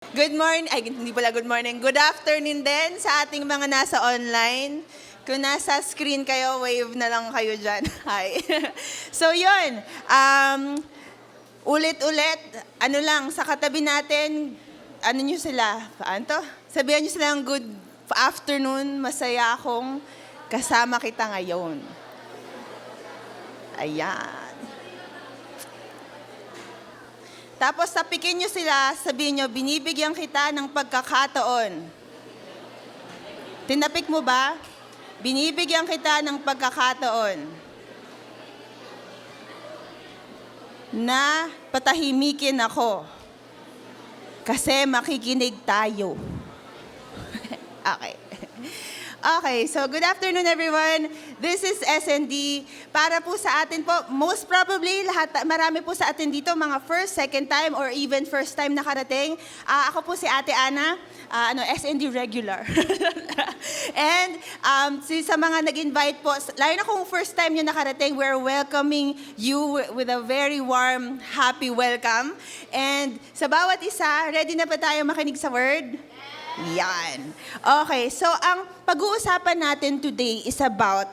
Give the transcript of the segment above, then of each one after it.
Good morning, ay hindi pala good morning, good afternoon din sa ating mga nasa online. Kung nasa screen kayo, wave na lang kayo dyan. Hi. So yun, ulit-ulit, sa katabi natin, nyo sila, Sabihan nyo silang good afternoon, masaya akong kasama kita ngayon. Ayan. Tapos tapikin nyo sila, sabihin nyo, binibigyan kita ng pagkakataon. Tinapik mo ba? Binibigyan kita ng pagkakataon na patahimikin ako kasi makikinig tayo. Okay. Okay, so good afternoon everyone. This is SND. Para po sa atin po, most probably, marami po sa atin dito, mga first, second time, or even first time nakarating. Ako po si Ate Ana, SND regular. And sa mga nag-invite po, lalo na kung first time nyo nakarating, we're welcoming you with a very warm, happy welcome. And sa bawat isa, ready na ba tayo makinig sa word? Yan. Okay, so ang pag-uusapan natin today is about,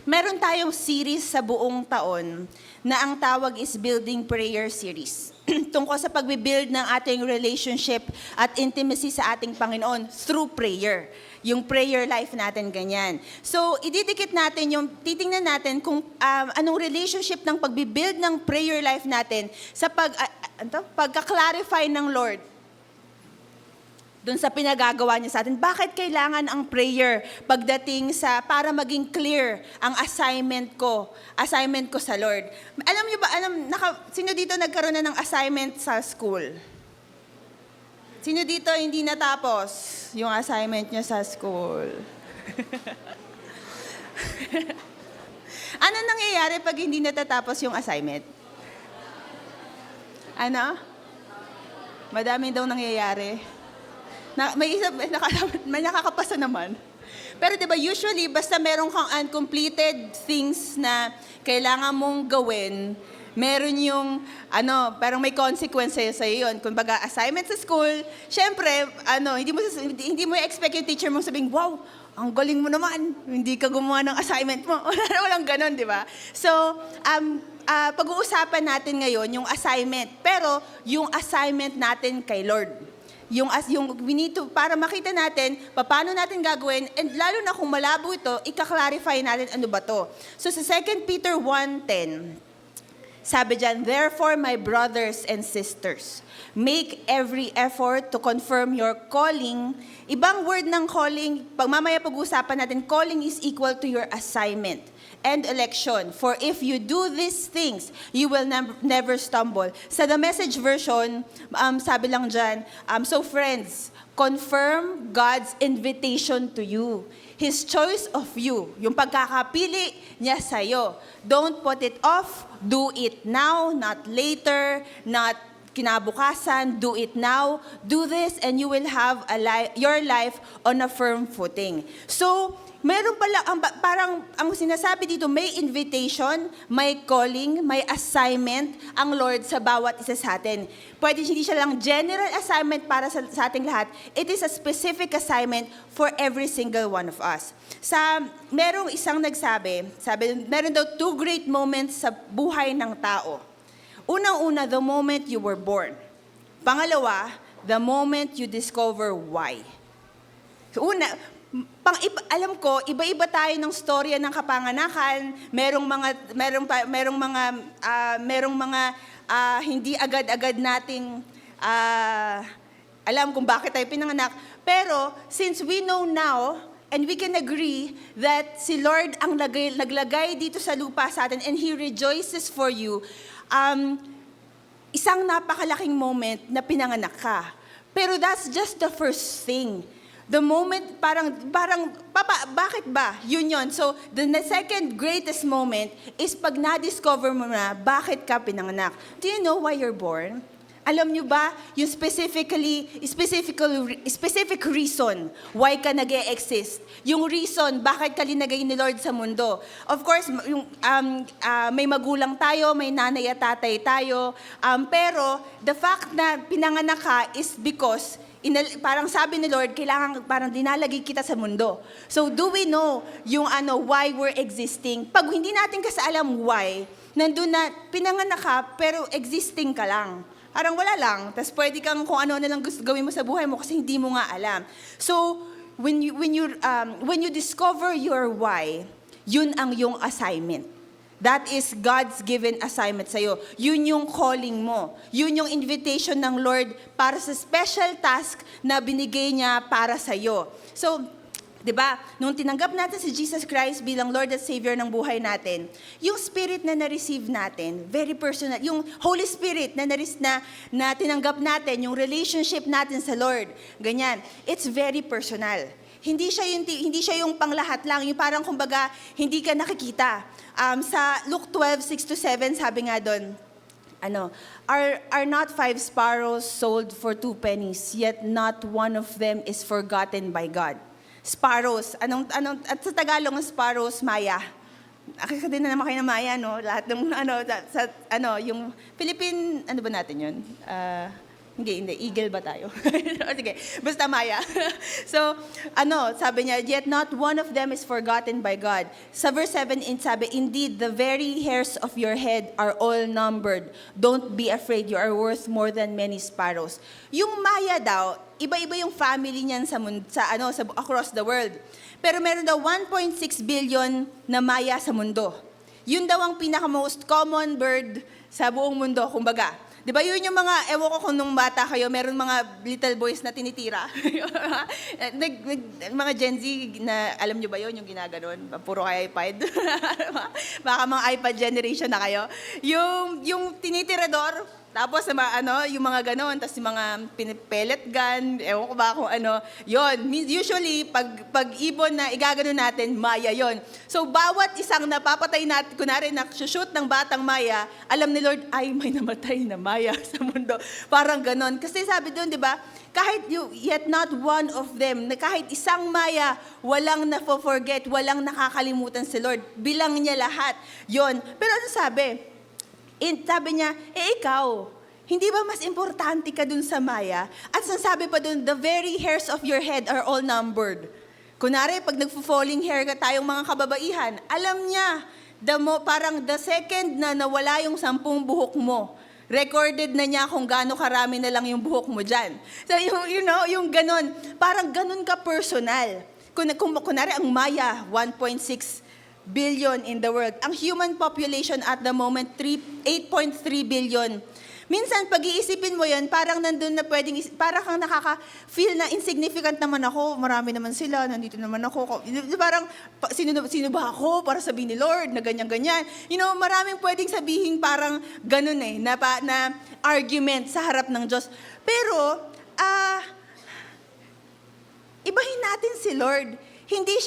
meron tayong series sa buong taon na ang tawag is Building Prayer Series. Tungkol sa pagbibuild ng ating relationship at intimacy sa ating Panginoon through prayer. Yung prayer life natin, ganyan. So, ididikit natin titingnan natin kung anong relationship ng pagbibuild ng prayer life natin sa pagka-clarify ng Lord doon sa pinagagawa niya sa atin. Bakit kailangan ang prayer pagdating sa, para maging clear ang assignment ko sa Lord? Alam niyo ba, sino dito nagkaroon na ng assignment sa school? Sino dito hindi natapos yung assignment niya sa school? Ano nangyayari pag hindi natatapos yung assignment? Madami daw nangyayari. May nakakapasa naman. Pero 'di ba usually basta meron kang uncompleted things na kailangan mong gawin, meron yung parang may consequences sa iyo 'yon. Kumbaga assignment sa school, syempre hindi mo expect yung teacher mo sabing, "Wow, ang galing mo naman. Hindi ka gumawa ng assignment mo." Walang ganoon, 'di ba? So, pag-uusapan natin ngayon yung assignment, pero yung assignment natin kay Lord. Para makita natin paano natin gagawin, and lalo na kung malabo ito, ika-clarify natin ano ba to. So sa 2 Peter 1:10, sabi dyan, "Therefore, my brothers and sisters, make every effort to confirm your calling." Ibang word ng calling, mamaya pag-usapan natin, calling is equal to your assignment and election. "For if you do these things, you will never stumble." Sa The Message version, sabi lang dyan, "So friends, confirm God's invitation to you. His choice of you." Yung pagkakapili niya sa'yo. Don't put it off. Do it now, not later, not kinabukasan. Do it now. Do this and you will have your life on a firm footing. So, meron pala, parang ang sinasabi dito, may invitation, may calling, may assignment ang Lord sa bawat isa sa atin. Pwede hindi siya lang general assignment para sa ating lahat. It is a specific assignment for every single one of us. Merong isang sabi, meron daw 2 great moments sa buhay ng tao. Unang-una, the moment you were born. Pangalawa, the moment you discover why. So, alam ko, iba-iba tayo ng storya ng kapanganakan. Merong mga hindi agad-agad nating alam kung bakit tayo pinanganak. Pero since we know now and we can agree that si Lord ang naglagay dito sa lupa sa atin and He rejoices for you, isang napakalaking moment na pinanganak ka. Pero that's just the first thing. The moment, bakit ba? Yun. So, the second greatest moment is pag na-discover mo na bakit ka pinanganak. Do you know why you're born? Alam nyo ba, yung specific reason why ka nag-e-exist. Yung reason bakit ka linagay ni Lord sa mundo. Of course, may magulang tayo, may nanay at tatay tayo. Pero the fact na pinanganak ka is because parang sabi ni Lord, kailangan parang dinalagay kita sa mundo. So do we know yung why we're existing? Pag hindi natin kasi alam why, nandun na pinanganak ka pero existing ka lang. Parang wala lang. Tapos pwede kang kung ano na lang gusto gawin mo sa buhay mo kasi hindi mo nga alam. So when you discover your why, yun ang yung assignment. That is God's given assignment sa'yo. Yun yung calling mo. Yun yung invitation ng Lord para sa special task na binigay niya para sa'yo. So, di ba, nung tinanggap natin si Jesus Christ bilang Lord at Savior ng buhay natin, yung Spirit na na-receive natin, very personal, yung Holy Spirit na tinanggap natin, yung relationship natin sa Lord, ganyan, it's very personal. Hindi siya yung panglahat lang, yung parang kumbaga, hindi ka nakikita. Sa Luke 12:6-7, sabi nga doon, are not 5 sparrows sold for 2 pennies, yet not one of them is forgotten by God. Sparrows, at sa Tagalog ng sparrows, Maya. Akita din na naman kayo ng Maya, no? Lahat ng, yung Philippine, ba natin yun? Hindi, eagle ba tayo? Sige, basta Maya. So, sabi niya, yet not one of them is forgotten by God. Sa verse 7, sabi, indeed, the very hairs of your head are all numbered. Don't be afraid, you are worth more than many sparrows. Yung Maya daw, iba-iba yung family niyan sa across the world. Pero meron daw 1.6 billion na Maya sa mundo. Yun daw ang pinaka-most common bird sa buong mundo, kumbaga. Di ba yun yung mga, ewan ko kung nung bata kayo, meron mga little boys na tinitira. Mga Gen Z na, alam nyo ba yun, yung ginaganon? Puro kayo iPad. Baka mga iPad generation na kayo. Yung tinitirador, tapos yung mga ganon, tapos yung mga pellet gun, ewan ko ba kung yon. Usually, pag ibon na igagano natin, Maya yon. So, bawat isang napapatay natin, kunwari shoot ng batang Maya, alam ni Lord, ay, may namatay na Maya sa mundo. Parang ganon. Kasi sabi doon, di ba, kahit yet not one of them, na kahit isang Maya, walang na-forget, walang nakakalimutan si Lord. Bilang niya lahat. Yon. Pero ano sabi? Sabi niya, ikaw, hindi ba mas importante ka dun sa Maya? At sabi pa dun, the very hairs of your head are all numbered. Kunwari, pag nagfo-falling hair ka tayong mga kababaihan, alam niya, parang the second na nawala yung 10 buhok mo, recorded na niya kung gaano karami na lang yung buhok mo dyan. So, yung ganon, parang ganon ka personal. Kunwari, ang Maya, 1.6 billion in the world. Ang human population at the moment, 8.3 billion. Minsan, pag-iisipin mo yan, parang nandun na parang kang nakaka-feel na insignificant naman ako, marami naman sila, nandito naman ako. Parang, sino ba ako para sabihin ni Lord na ganyan-ganyan? Maraming pwedeng sabihin parang ganun na argument sa harap ng Diyos. Pero, ibahin natin si Lord. Hindi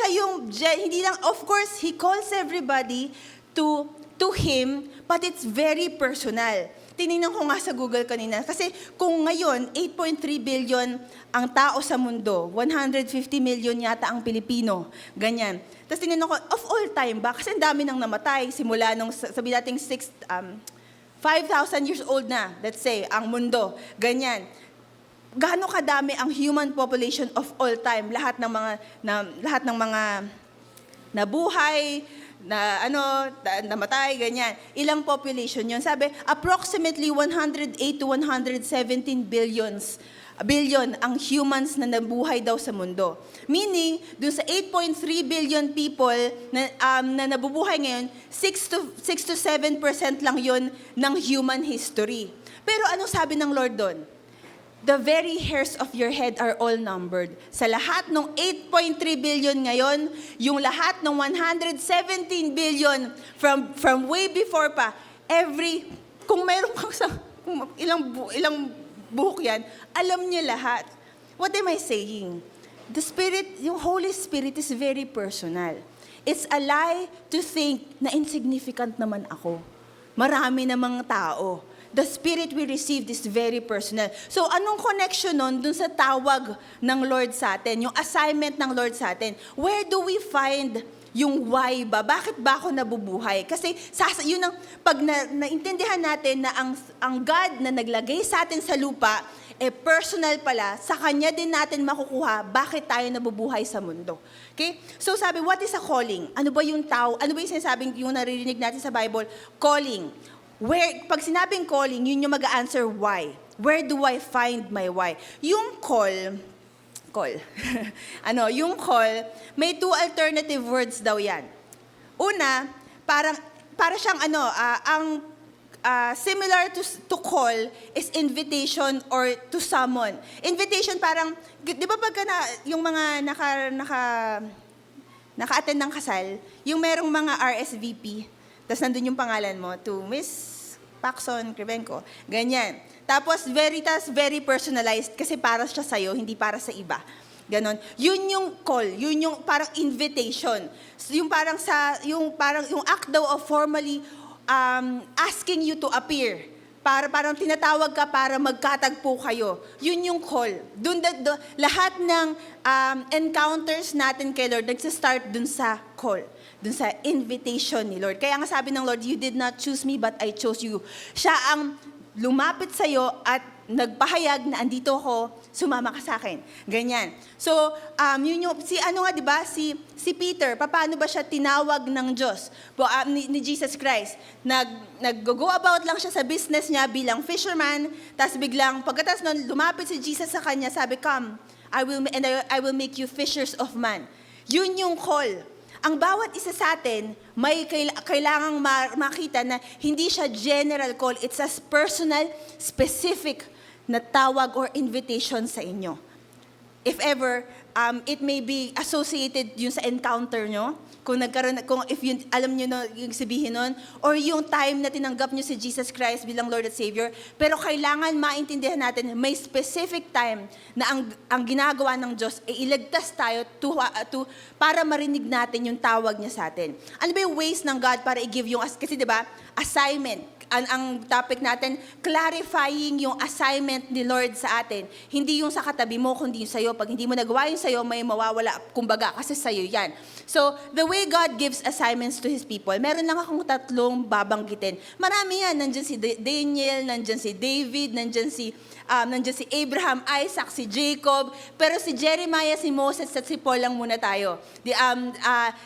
lang, of course, He calls everybody to Him, but it's very personal. Tinignan ko nga sa Google kanina, kasi kung ngayon, 8.3 billion ang tao sa mundo, 150 million yata ang Pilipino, ganyan. Tapos tinignan ko, of all time ba? Kasi ang dami nang namatay, simula nung, sabi natin, 5,000 years old na, let's say, ang mundo, ganyan. Gaano kadami ang human population of all time, lahat ng mga nabuhay, namatay, ganyan. Ilang population yun? Sabi, approximately 108 to 117 billion ang humans na nabuhay daw sa mundo. Meaning, dun sa 8.3 billion people na nabubuhay ngayon, 6 to 7% lang yun ng human history. Pero anong sabi ng Lord doon? The very hairs of your head are all numbered. Sa lahat ng 8.3 billion ngayon, yung lahat ng 117 billion from way before pa, kung mayroon kang ilang buhok yan, alam niya lahat. What am I saying? Yung Holy Spirit is very personal. It's a lie to think na insignificant naman ako. Marami namang tao. the Spirit we received is very personal. So anong connection nun dun sa tawag ng Lord sa atin, yung assignment ng Lord sa atin? Where do we find yung why ba? Bakit ba ako nabubuhay? Kasi yun ang, pag naintindihan natin na ang God na naglagay sa atin sa lupa, personal pala, sa Kanya din natin makukuha bakit tayo nabubuhay sa mundo. Okay? So sabi, what is a calling? Ano ba yung ano ba yung sinasabing, yung naririnig natin sa Bible? Calling. Pag sinabing calling, yun yung mag-answer why. Where do I find my why? Yung call, yung call, may two alternative words daw yan. Una, para siyang similar to call is invitation or to summon. Invitation parang, di ba pagka yung mga naka-attend ng kasal, yung merong mga RSVP, tapos nandun yung pangalan mo, to Miss Paxson Krivenko, ganyan. Tapos very personalized kasi para siya sa'yo, hindi para sa iba. Ganon. Yun yung call, yun yung parang invitation. Yung yung act daw of formally asking you to appear. Parang tinatawag ka para magkatagpo kayo. Yun yung call. Lahat ng encounters natin kay Lord, nagsa-start dun sa call. Dun sa invitation ni Lord. Kaya nga sabi ng Lord, you did not choose me, but I chose you. Siya ang lumapit sa'yo at nagpahayag na andito ako, sumama ka sa akin. Ganyan. So, yun yung, di ba, si Peter, paano ba siya tinawag ng Diyos? Ni Jesus Christ. Nag-go about lang siya sa business niya bilang fisherman, tapos biglang, pagkatapos nun, lumapit si Jesus sa kanya, sabi, come, I will make you fishers of man. Yun yung call. Ang bawat isa sa atin, may kailangang makita na hindi siya general call, it's a personal, specific na tawag or invitation sa inyo. If ever, it may be associated yun sa encounter nyo, kung if yun, alam nyo na yung sabihin nun, or yung time na tinanggap nyo si Jesus Christ bilang Lord at Savior, pero kailangan maintindihan natin, may specific time na ang ginagawa ng Diyos, iligtas tayo para marinig natin yung tawag niya sa atin. Ano ba yung ways ng God para i-give yung, kasi diba, assignment, ang topic natin, clarifying yung assignment ni Lord sa atin. Hindi yung sa katabi mo, kundi yung sa'yo. Pag hindi mo nagawa yung sa'yo, may mawawala, kumbaga, kasi sa'yo yan. So, the way God gives assignments to His people, meron lang akong 3 babanggitin. Marami yan. Nandyan si Daniel, nandyan si David, nandyan si Abraham, Isaac, si Jacob. Pero si Jeremiah, si Moses, at si Paul lang muna tayo.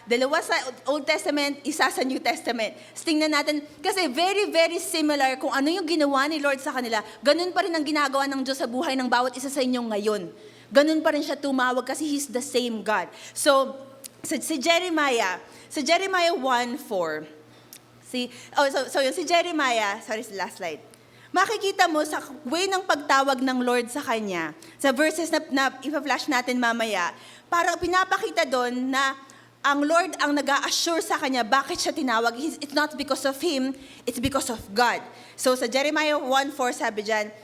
Dalawa sa Old Testament, isa sa New Testament. Tingnan natin, kasi very similar kung ano yung ginawa ni Lord sa kanila, ganun pa rin ang ginagawa ng Diyos sa buhay ng bawat isa sa inyo ngayon. Ganun pa rin siya tumawag kasi He's the same God. So si Jeremiah 1:4, si Jeremiah, last slide. Makikita mo sa way ng pagtawag ng Lord sa kanya, sa verses na ipa-flash natin mamaya, parang pinapakita doon na ang Lord ang nag-a-assure sa kanya bakit siya tinawag. It's not because of him, it's because of God. So sa Jeremiah 1:4 sabi dyan,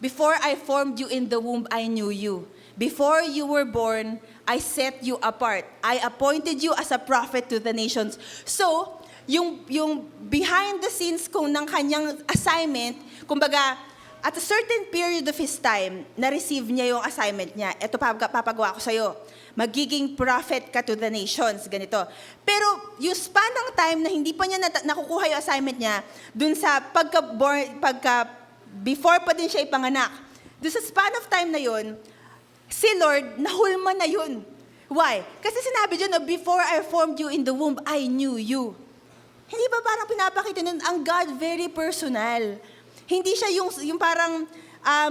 before I formed you in the womb, I knew you. Before you were born, I set you apart. I appointed you as a prophet to the nations. So, yung behind the scenes ng kanyang assignment, kumbaga, at a certain period of his time, na-receive niya yung assignment niya. Ito, papagawa ko sa'yo. Magiging prophet ka to the nations, ganito. Pero yung span ng time na hindi pa niya nakukuha yung assignment niya, dun sa before pa din siya ipanganak, dun sa span of time na yun, si Lord, nahulma na yun. Why? Kasi sinabi dyan, before I formed you in the womb, I knew you. Hindi ba parang pinapakita nun, ang God very personal. Hindi siya yung parang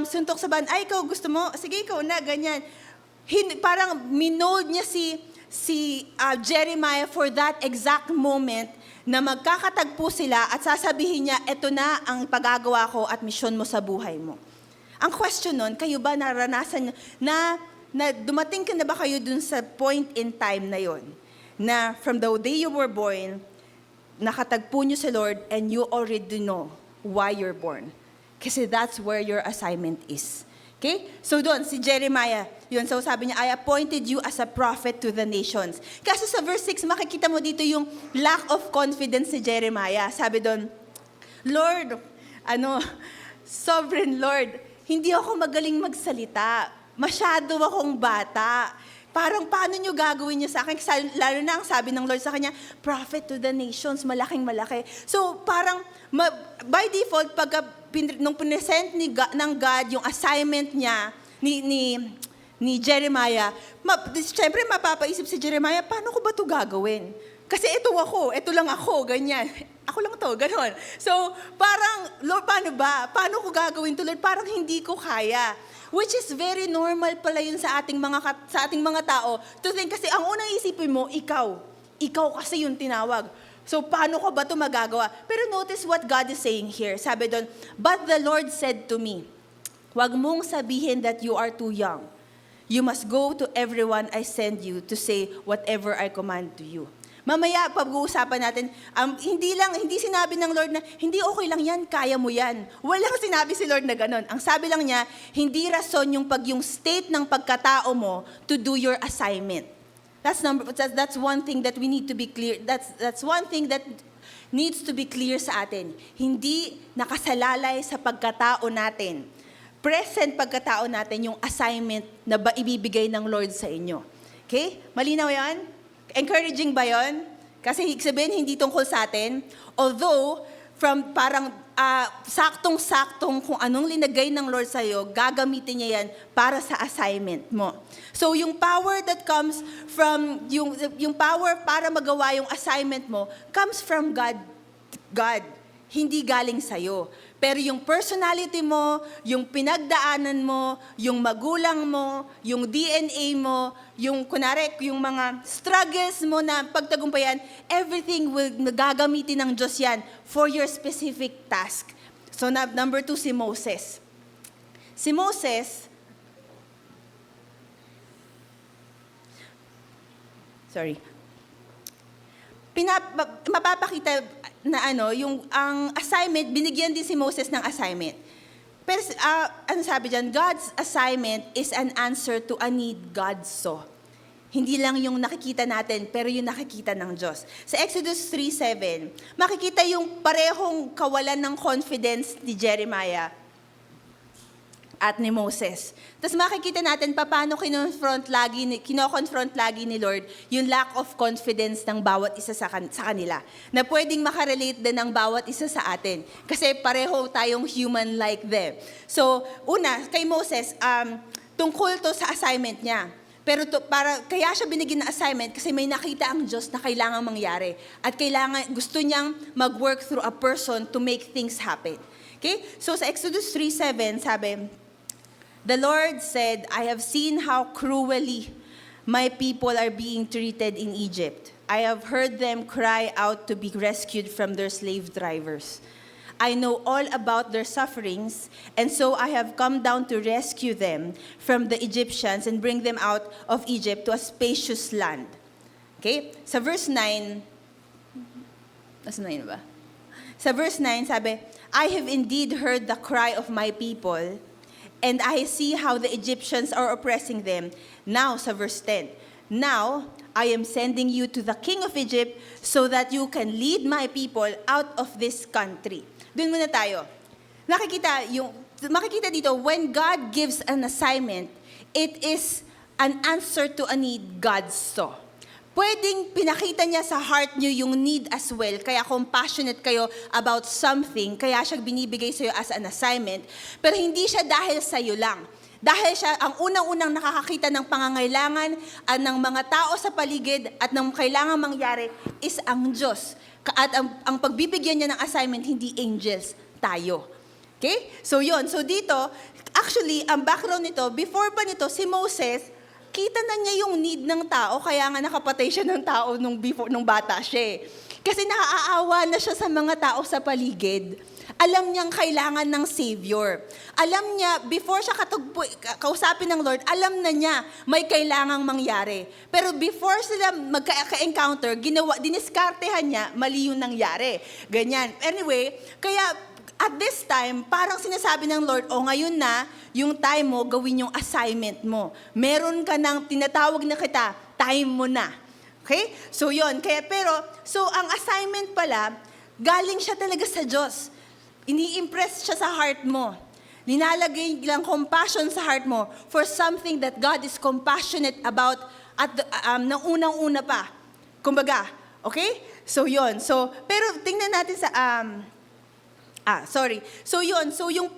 suntok sa ban, ay, ikaw gusto mo? Sige, ikaw na, ganyan. Parang minold niya si Jeremiah for that exact moment na magkakatagpo sila at sasabihin niya, eto na ang pagagawa ko at misyon mo sa buhay mo. Ang question nun, kayo ba naranasan na dumating ka na ba kayo dun sa point in time na yon na from the day you were born, nakatagpo niyo sa Lord and you already know why you're born. Kasi that's where your assignment is. Okay? So doon, si Jeremiah, yun, so sabi niya, I appointed you as a prophet to the nations. Kasi sa verse 6, makikita mo dito yung lack of confidence ni Jeremiah. Sabi doon, Lord, Sovereign Lord, hindi ako magaling magsalita. Masyado akong bata. Parang paano nyo gagawin niyo sa akin? Kasi lalo na ang sabi ng Lord sa kanya, prophet to the nations, malaking malaki. So parang by default, nung pinesent ng God yung assignment niya ni Jeremiah, siyempre mapapaisip si Jeremiah, paano ko ba ito gagawin? Kasi ito lang ako, ganyan. Ako lang to, ganon. So, parang, Lord, paano ba? Paano ko gagawin to, Lord? Parang hindi ko kaya. Which is very normal pala yun sa ating mga tao. To think, kasi ang unang isipin mo, ikaw. Ikaw kasi yung tinawag. So, paano ko ba ito magagawa? Pero notice what God is saying here. Sabi doon, but the Lord said to me, huwag mong sabihin that you are too young. You must go to everyone I send you to say whatever I command to you. Mamaya, pag-uusapan natin, hindi sinabi ng Lord na, hindi okay lang yan, kaya mo yan. Walang sinabi si Lord na ganun. Ang sabi lang niya, hindi rason yung state ng pagkatao mo to do your assignment. That's one thing that we need to be clear. That's one thing that needs to be clear sa atin. Hindi nakasalalay sa pagkatao natin. Present pagkatao natin yung assignment na ibibigay ng Lord sa inyo. Okay? Malinaw yan? Encouraging ba yun? Kasi sabihin, hindi tungkol sa atin. Although, from parang saktong-saktong kung anong linagay ng Lord sa'yo, gagamitin niya yan para sa assignment mo. So, yung power that comes from, yung power para magawa yung assignment mo, comes from God. Hindi galing sa'yo. Pero yung personality mo, yung pinagdaanan mo, yung magulang mo, yung DNA mo, yung mga struggles mo na pagtagumpayan, everything will gagamitin ng Diyos yan for your specific task. So, number 2, si Moses. Si Moses, mapapakita na ang assignment, binigyan din si Moses ng assignment. Pero sabi dyan, God's assignment is an answer to a need God saw. Hindi lang yung nakikita natin, pero yung nakikita ng Diyos. Sa Exodus 3:7, makikita yung parehong kawalan ng confidence ni Jeremiah at ni Moses. Tapos makikita natin paano kino-confront lagi ni Lord yung lack of confidence ng bawat isa sa kanila. Na pwedeng makarelate din ng bawat isa sa atin. Kasi pareho tayong human like them. So, una, kay Moses, tungkol to sa assignment niya. Pero kaya siya binigyan ng assignment kasi may nakita ang Diyos na kailangang mangyari. At gusto niyang mag-work through a person to make things happen. Okay? So sa Exodus 3:7, sabi, the Lord said, I have seen how cruelly my people are being treated in Egypt. I have heard them cry out to be rescued from their slave drivers. I know all about their sufferings, and so I have come down to rescue them from the Egyptians and bring them out of Egypt to a spacious land. Okay? Sa verse 9, nasa 9 ba? Sa verse 9, sabi, I have indeed heard the cry of my people, and I see how the Egyptians are oppressing them. Now, sa verse 10, now, I am sending you to the king of Egypt so that you can lead my people out of this country. Doon muna tayo. Makikita dito, when God gives an assignment, it is an answer to a need God saw. Pwedeng pinakita niya sa heart niyo yung need as well, kaya compassionate kayo about something, kaya siya binibigay sa'yo as an assignment, pero hindi siya dahil sa'yo lang. Dahil siya ang unang-unang nakakakita ng pangangailangan ng mga tao sa paligid at ng kailangan mangyari is ang Diyos. At ang pagbibigyan niya ng assignment, hindi angels, tayo. Okay? So yun. So dito, actually, ang background nito, before pa nito, si Moses, kita na niya yung need ng tao, kaya nga nakapatay siya ng tao nung bata siya. Kasi naaawa na siya sa mga tao sa paligid. Alam niyang kailangan ng Savior. Alam niya, before siya kausapin ng Lord, alam na niya may kailangang mangyari. Pero before sila magka-encounter, diniskartehan niya, mali yung nangyari. Ganyan. Anyway, kaya at this time, parang sinasabi ng Lord, ngayon na, yung time mo, gawin yung assignment mo. Meron ka ng tinatawag na kita, time mo na. Okay? So yun. So ang assignment pala, galing siya talaga sa Diyos. ini-impress siya sa heart mo. Linalagay lang compassion sa heart mo for something that God is compassionate about at nang unang-una pa. Kumbaga, okay? So, yon. So, pero tingnan natin sa, So, yon. So, yung,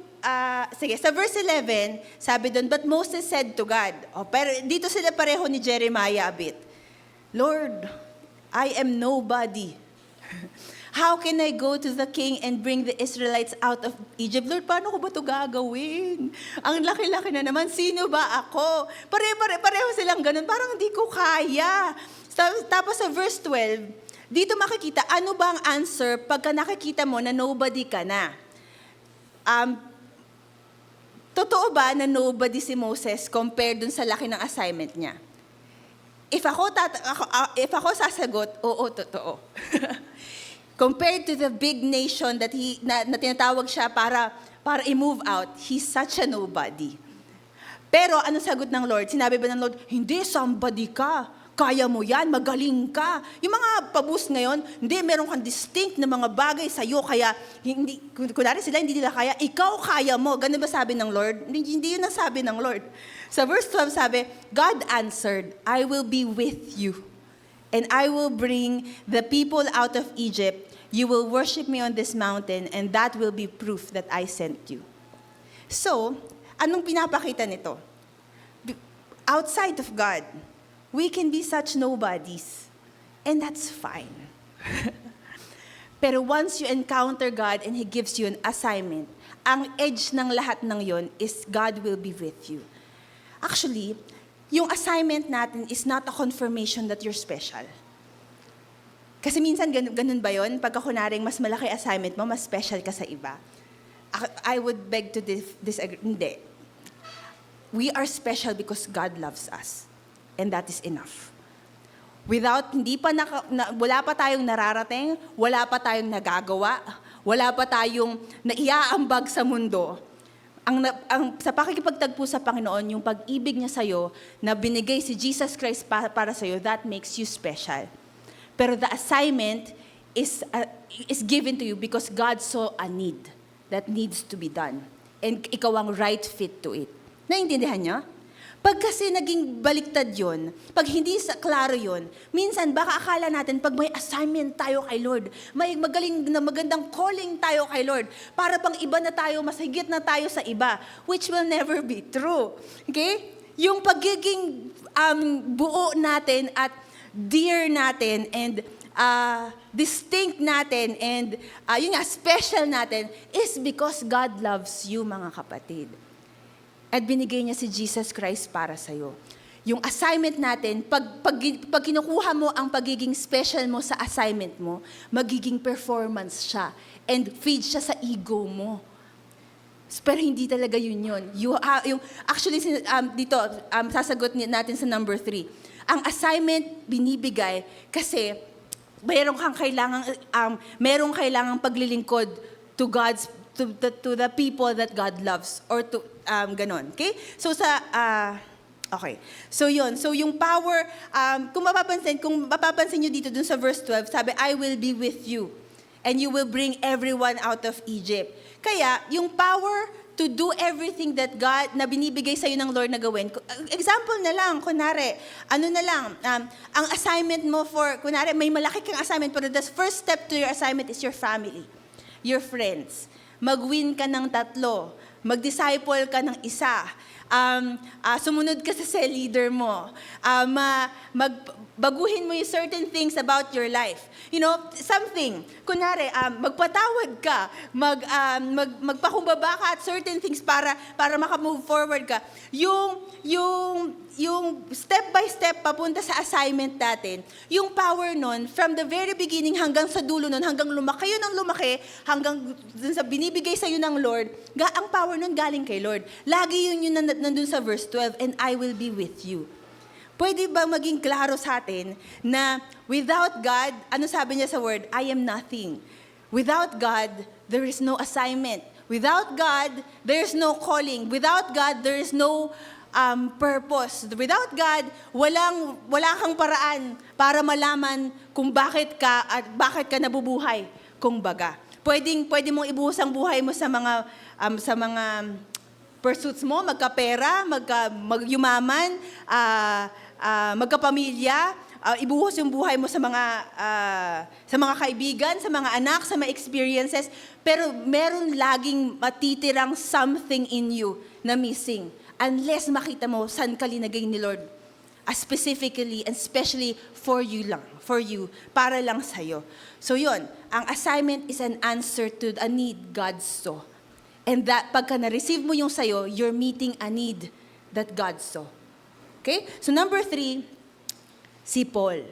sige, sa verse 11, sabi doon, but Moses said to God, pero dito sila pareho ni Jeremiah a bit, Lord, I am nobody. How can I go to the king and bring the Israelites out of Egypt? Lord, paano ko ba ito gagawin? Ang laki-laki na naman, sino ba ako? Pareho silang ganun, parang hindi ko kaya. Tapos sa verse 12, dito makikita, ano ba ang answer pagka nakikita mo na nobody ka na? Totoo ba na nobody si Moses compared dun sa laki ng assignment niya? If ako sasagot, oo, totoo. Compared to the big nation that na tinatawag siya para i-move out, he's such a nobody. Pero ano sagot ng Lord? Sinabi ba ng Lord, hindi, somebody ka. Kaya mo yan, magaling ka. Yung mga pabus ngayon, hindi, meron kang distinct na mga bagay sa'yo, kaya, hindi, kunwari sila, hindi nila kaya, ikaw kaya mo. Ganun ba sabi ng Lord? Hindi yun ang sabi ng Lord. Sa verse 12 sabi, God answered, I will be with you, and I will bring the people out of Egypt. You will worship me on this mountain, and that will be proof that I sent you. So, anong pinapakita nito? Outside of God, we can be such nobodies, and that's fine. Pero once you encounter God and He gives you an assignment, ang edge ng lahat ng yon is God will be with you. Actually, yung assignment natin is not a confirmation that you're special. Kasi minsan ganun ba yun? Pagka kunaring mas malaki assignment mo, mas special ka sa iba. I would beg to disagree. Hindi. We are special because God loves us. And that is enough. Wala pa tayong nararating, wala pa tayong nagagawa, wala pa tayong naiaambag sa mundo. Sa pakikipagtagpo sa Panginoon, yung pag-ibig niya sa'yo, na binigay si Jesus Christ para sa'yo, that makes you special. Pero the assignment is given to you because God saw a need that needs to be done. And ikaw ang right fit to it. Naintindihan niyo? Pag kasi naging baliktad yun, pag hindi klaro yun, minsan baka akala natin pag may assignment tayo kay Lord, may magandang calling tayo kay Lord, para pang iba na tayo, mas higit na tayo sa iba, which will never be true. Okay? Yung pagiging buo natin at dear natin and distinct natin and special natin is because God loves you, mga kapatid. At binigay niya si Jesus Christ para sa'yo. Yung assignment natin, pag kinukuha mo ang pagiging special mo sa assignment mo, magiging performance siya and feed siya sa ego mo. Pero hindi talaga yun. Actually, dito, sasagot natin sa number 3. Ang assignment binibigay kasi merong kailangang paglilingkod to the people that God loves or to ganon. Okay? So okay. So yun. So yung power, kung mapapansin niyo dito dun sa verse 12, sabi, I will be with you and you will bring everyone out of Egypt. Kaya yung power to do everything that God, na binibigay sa'yo ng Lord na gawin. Example na lang, kunwari, ang assignment mo kunwari, may malaki kang assignment, pero the first step to your assignment is your family, your friends. Mag-win ka ng 3, mag-disciple ka ng 1, sumunod ka sa cell leader mo, baguhin mo yung certain things about your life. You know, something. Kunwari, magpatawad ka, magpakumbaba ka at certain things para makamove forward ka. Yung step by step papunta sa assignment natin, yung power nun, from the very beginning hanggang sa dulo nun, hanggang lumaki yun ng lumaki, hanggang dun sa binibigay sa'yo ng Lord, ang power nun galing kay Lord. Lagi yun nandun sa verse 12, and I will be with you. Pwede ba maging klaro sa atin na without God, ano sabi niya sa word? I am nothing. Without God, there is no assignment. Without God, there is no calling. Without God, there is no purpose. Without God, wala kang paraan para malaman kung bakit ka nabubuhay, kung baga. Pwede mong ibuhos ang buhay mo sa mga pursuits mo, magkapera, magyumaman, magkapamilya, ibuhos yung buhay mo sa mga kaibigan, sa mga anak, sa mga experiences, pero meron laging matitirang something in you na missing unless makita mo saan ka linagay ni Lord. Specifically and especially for you, para lang sa'yo. So yun, ang assignment is an answer to a need God saw. And that pagka na-receive mo yung sa'yo, you're meeting a need that God saw. Okay? So number 3, si Paul.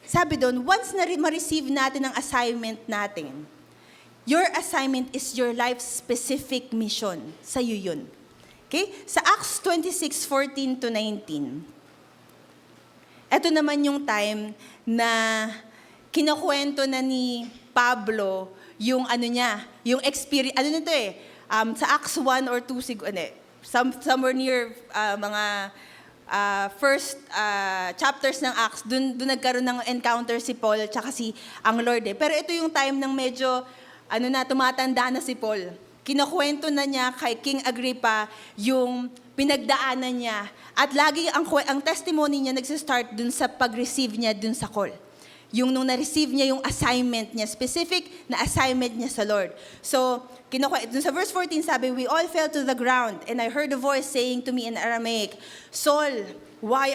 Sabi doon, once ma-receive natin ang assignment natin, your assignment is your life-specific mission. Sa'yo yun. Okay? Sa Acts 26:14-19, ito naman yung time na kinukwento na ni Pablo yung yung experience, sa Acts 1 or 2, somewhere near mga first chapters ng Acts, dun nagkaroon ng encounter si Paul at si ang Lord. Pero ito yung time ng medyo, tumatanda na si Paul. Kinukwento na niya kay King Agrippa yung pinagdaanan niya. At lagi ang testimony niya nagsistart dun sa pag-receive niya dun sa call. Yung nung na-receive niya yung assignment niya, specific na assignment niya sa Lord. So, dun sa verse 14 sabi, we all fell to the ground, and I heard a voice saying to me in Aramaic, Saul, why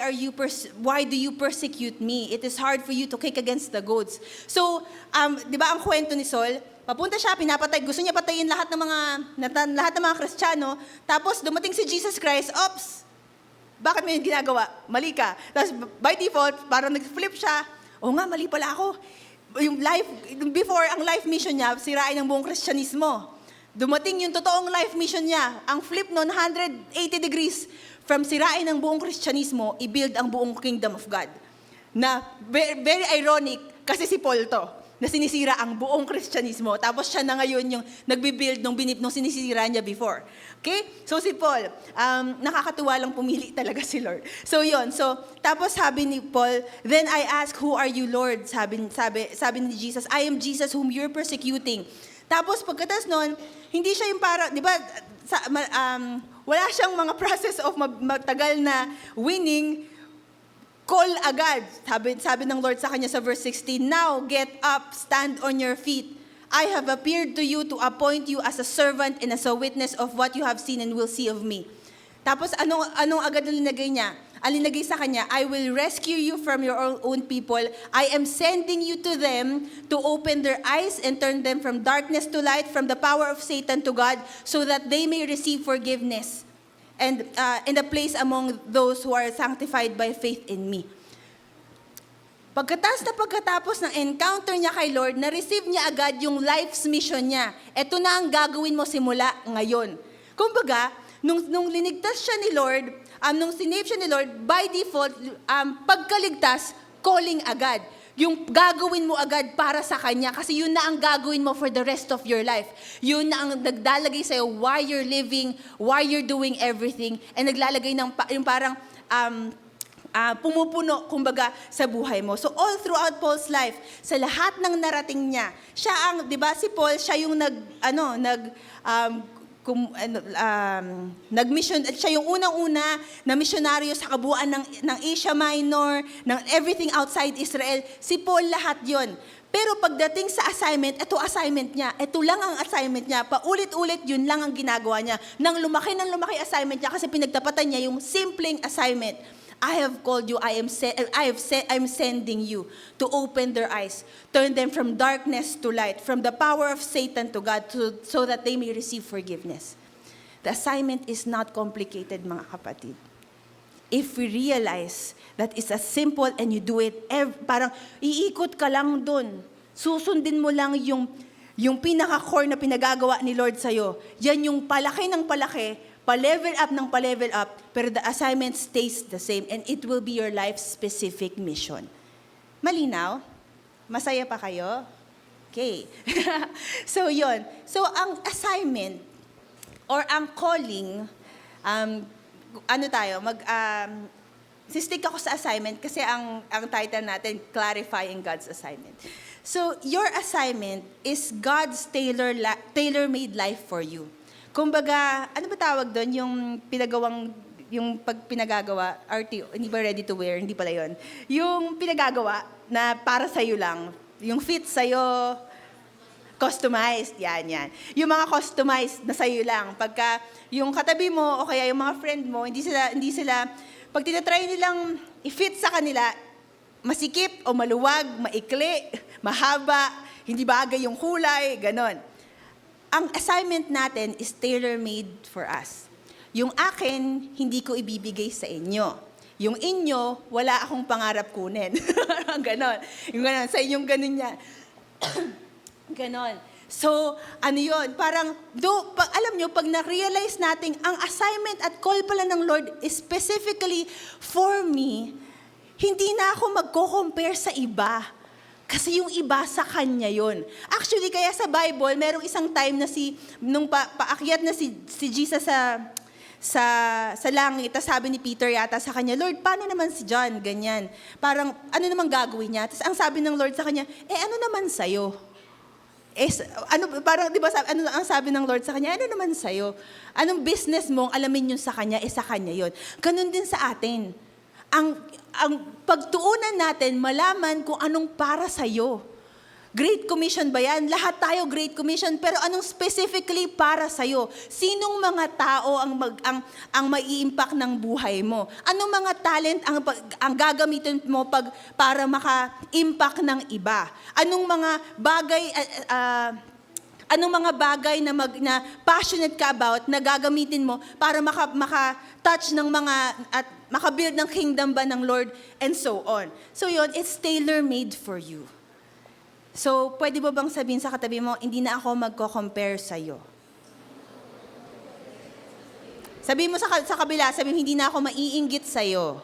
do you persecute me? It is hard for you to kick against the goads. So, di ba ang kwento ni Saul, papunta siya, gusto niya patayin lahat ng mga Kristiyano, tapos dumating si Jesus Christ, ops, bakit mo yung ginagawa? Mali ka. Tapos by default, parang nag-flip siya, nga, mali pala ako. Before ang life mission niya, sirain ang buong Kristyanismo. Dumating yung totoong life mission niya, ang flip noon, 180 degrees, from sirain ang buong Kristyanismo, i-build ang buong kingdom of God. Na very ironic, kasi si Paul to, na sinisira ang buong Kristyanismo. Tapos siya na ngayon yung nagbibuild nung sinisira niya before. Okay? So si Paul, nakakatuwa lang pumili talaga si Lord. So yun. So, tapos sabi ni Paul, then I ask, who are you, Lord? Sabi ni Jesus, I am Jesus whom you're persecuting. Tapos pagkatas nun, hindi siya yung para, di ba, wala siyang mga process of matagal na winning, call agad. Sabi ng Lord sa kanya sa verse 16, now get up, stand on your feet. I have appeared to you to appoint you as a servant and as a witness of what you have seen and will see of me. Tapos anong agad na linagay niya? Ang linagay sa kanya, I will rescue you from your own people. I am sending you to them to open their eyes and turn them from darkness to light, from the power of Satan to God, so that they may receive forgiveness and in a place among those who are sanctified by faith in me. Pagkatapos ng encounter niya kay Lord, na-receive niya agad yung life's mission niya. Ito na ang gagawin mo simula ngayon. Kumbaga, nung linigtas siya ni Lord, nung sinave siya ni Lord, by default, pagkaligtas, calling agad. Yung gagawin mo agad para sa Kanya kasi yun na ang gagawin mo for the rest of your life. Yun na ang naglalagay sa'yo why you're living, why you're doing everything, and naglalagay ng yung parang pumupuno, kumbaga, sa buhay mo. So all throughout Paul's life, sa lahat ng narating niya, siya ang, di ba, si Paul, siya yung nag-mission, siya yung unang-una na misyonaryo sa kabuuan ng Asia Minor, ng everything outside Israel. Si Paul lahat yon. Pero pagdating sa assignment, ito assignment niya. Ito lang ang assignment niya. Paulit-ulit, yun lang ang ginagawa niya. Nang lumaki assignment niya kasi pinagtapatan niya yung simpleng assignment. I have called you, I'm sending you to open their eyes, turn them from darkness to light, from the power of Satan to God, so that they may receive forgiveness. The assignment is not complicated, mga kapatid. If we realize that it's as simple and you do it, parang iikot ka lang dun. Susundin mo lang yung pinaka-core na pinagagawa ni Lord sa'yo. Yan yung palaki ng palaki, pa-level up ng pa-level up, pero the assignment stays the same and it will be your life-specific mission. Malinaw? Masaya pa kayo? Okay. So, yon. So, ang assignment or ang calling, stick ako sa assignment kasi ang title natin, Clarifying God's Assignment. So, your assignment is God's tailor-made life for you. Kumbaga, ano ba tawag doon? Yung pag pinagagawa, RTO, hindi ba ready to wear? Hindi pala yun. Yung pinagagawa na para sa'yo lang. Yung fit sa'yo, customized, yan. Yung mga customized na sa'yo lang. Pagka yung katabi mo o kaya yung mga friend mo, hindi sila, pag tinatry nilang i-fit sa kanila, masikip o maluwag, maikli, mahaba, hindi bagay yung kulay, ganon. Ang assignment natin is tailor-made for us. Yung akin, hindi ko ibibigay sa inyo. Yung inyo, wala akong pangarap kunin. Ganon. Yung ganon, sa inyong ganon niya. Ganon. So, ano yun? Parang, alam nyo, pag na-realize natin, ang assignment at call pala ng Lord is specifically for me, hindi na ako magko-compare sa iba. Kasi yung iba sa Kanya yon. Actually, kaya sa Bible, merong isang time na nung paakyat na si Jesus sa langit, tapos sabi ni Peter yata sa Kanya, Lord, paano naman si John? Ganyan. Parang, ano naman gagawin niya? Tapos ang sabi ng Lord sa Kanya, ano naman sa'yo? Parang, di ba, ano ang sabi ng Lord sa Kanya? Ano naman sa'yo? Anong business mo, alamin yun sa Kanya, sa Kanya yon. Ganun din sa atin. Ang pagtuunan natin, malaman kung anong para sa'yo. Great Commission ba yan? Lahat tayo Great Commission, pero anong specifically para sa'yo? Sinong mga tao ang mai-impact ng buhay mo? Anong mga talent ang gagamitin mo para maka-impact ng iba? Anong mga bagay na passionate ka about na gagamitin mo para maka-touch ng mga at maka-build ng kingdom ba ng Lord and so on. So yun, it's tailor-made for you. So, pwede mo bang sabihin sa katabi mo, hindi na ako magko-compare sa'yo? Sabihin mo sa kabila, sabihin mo, hindi na ako maiinggit sa'yo.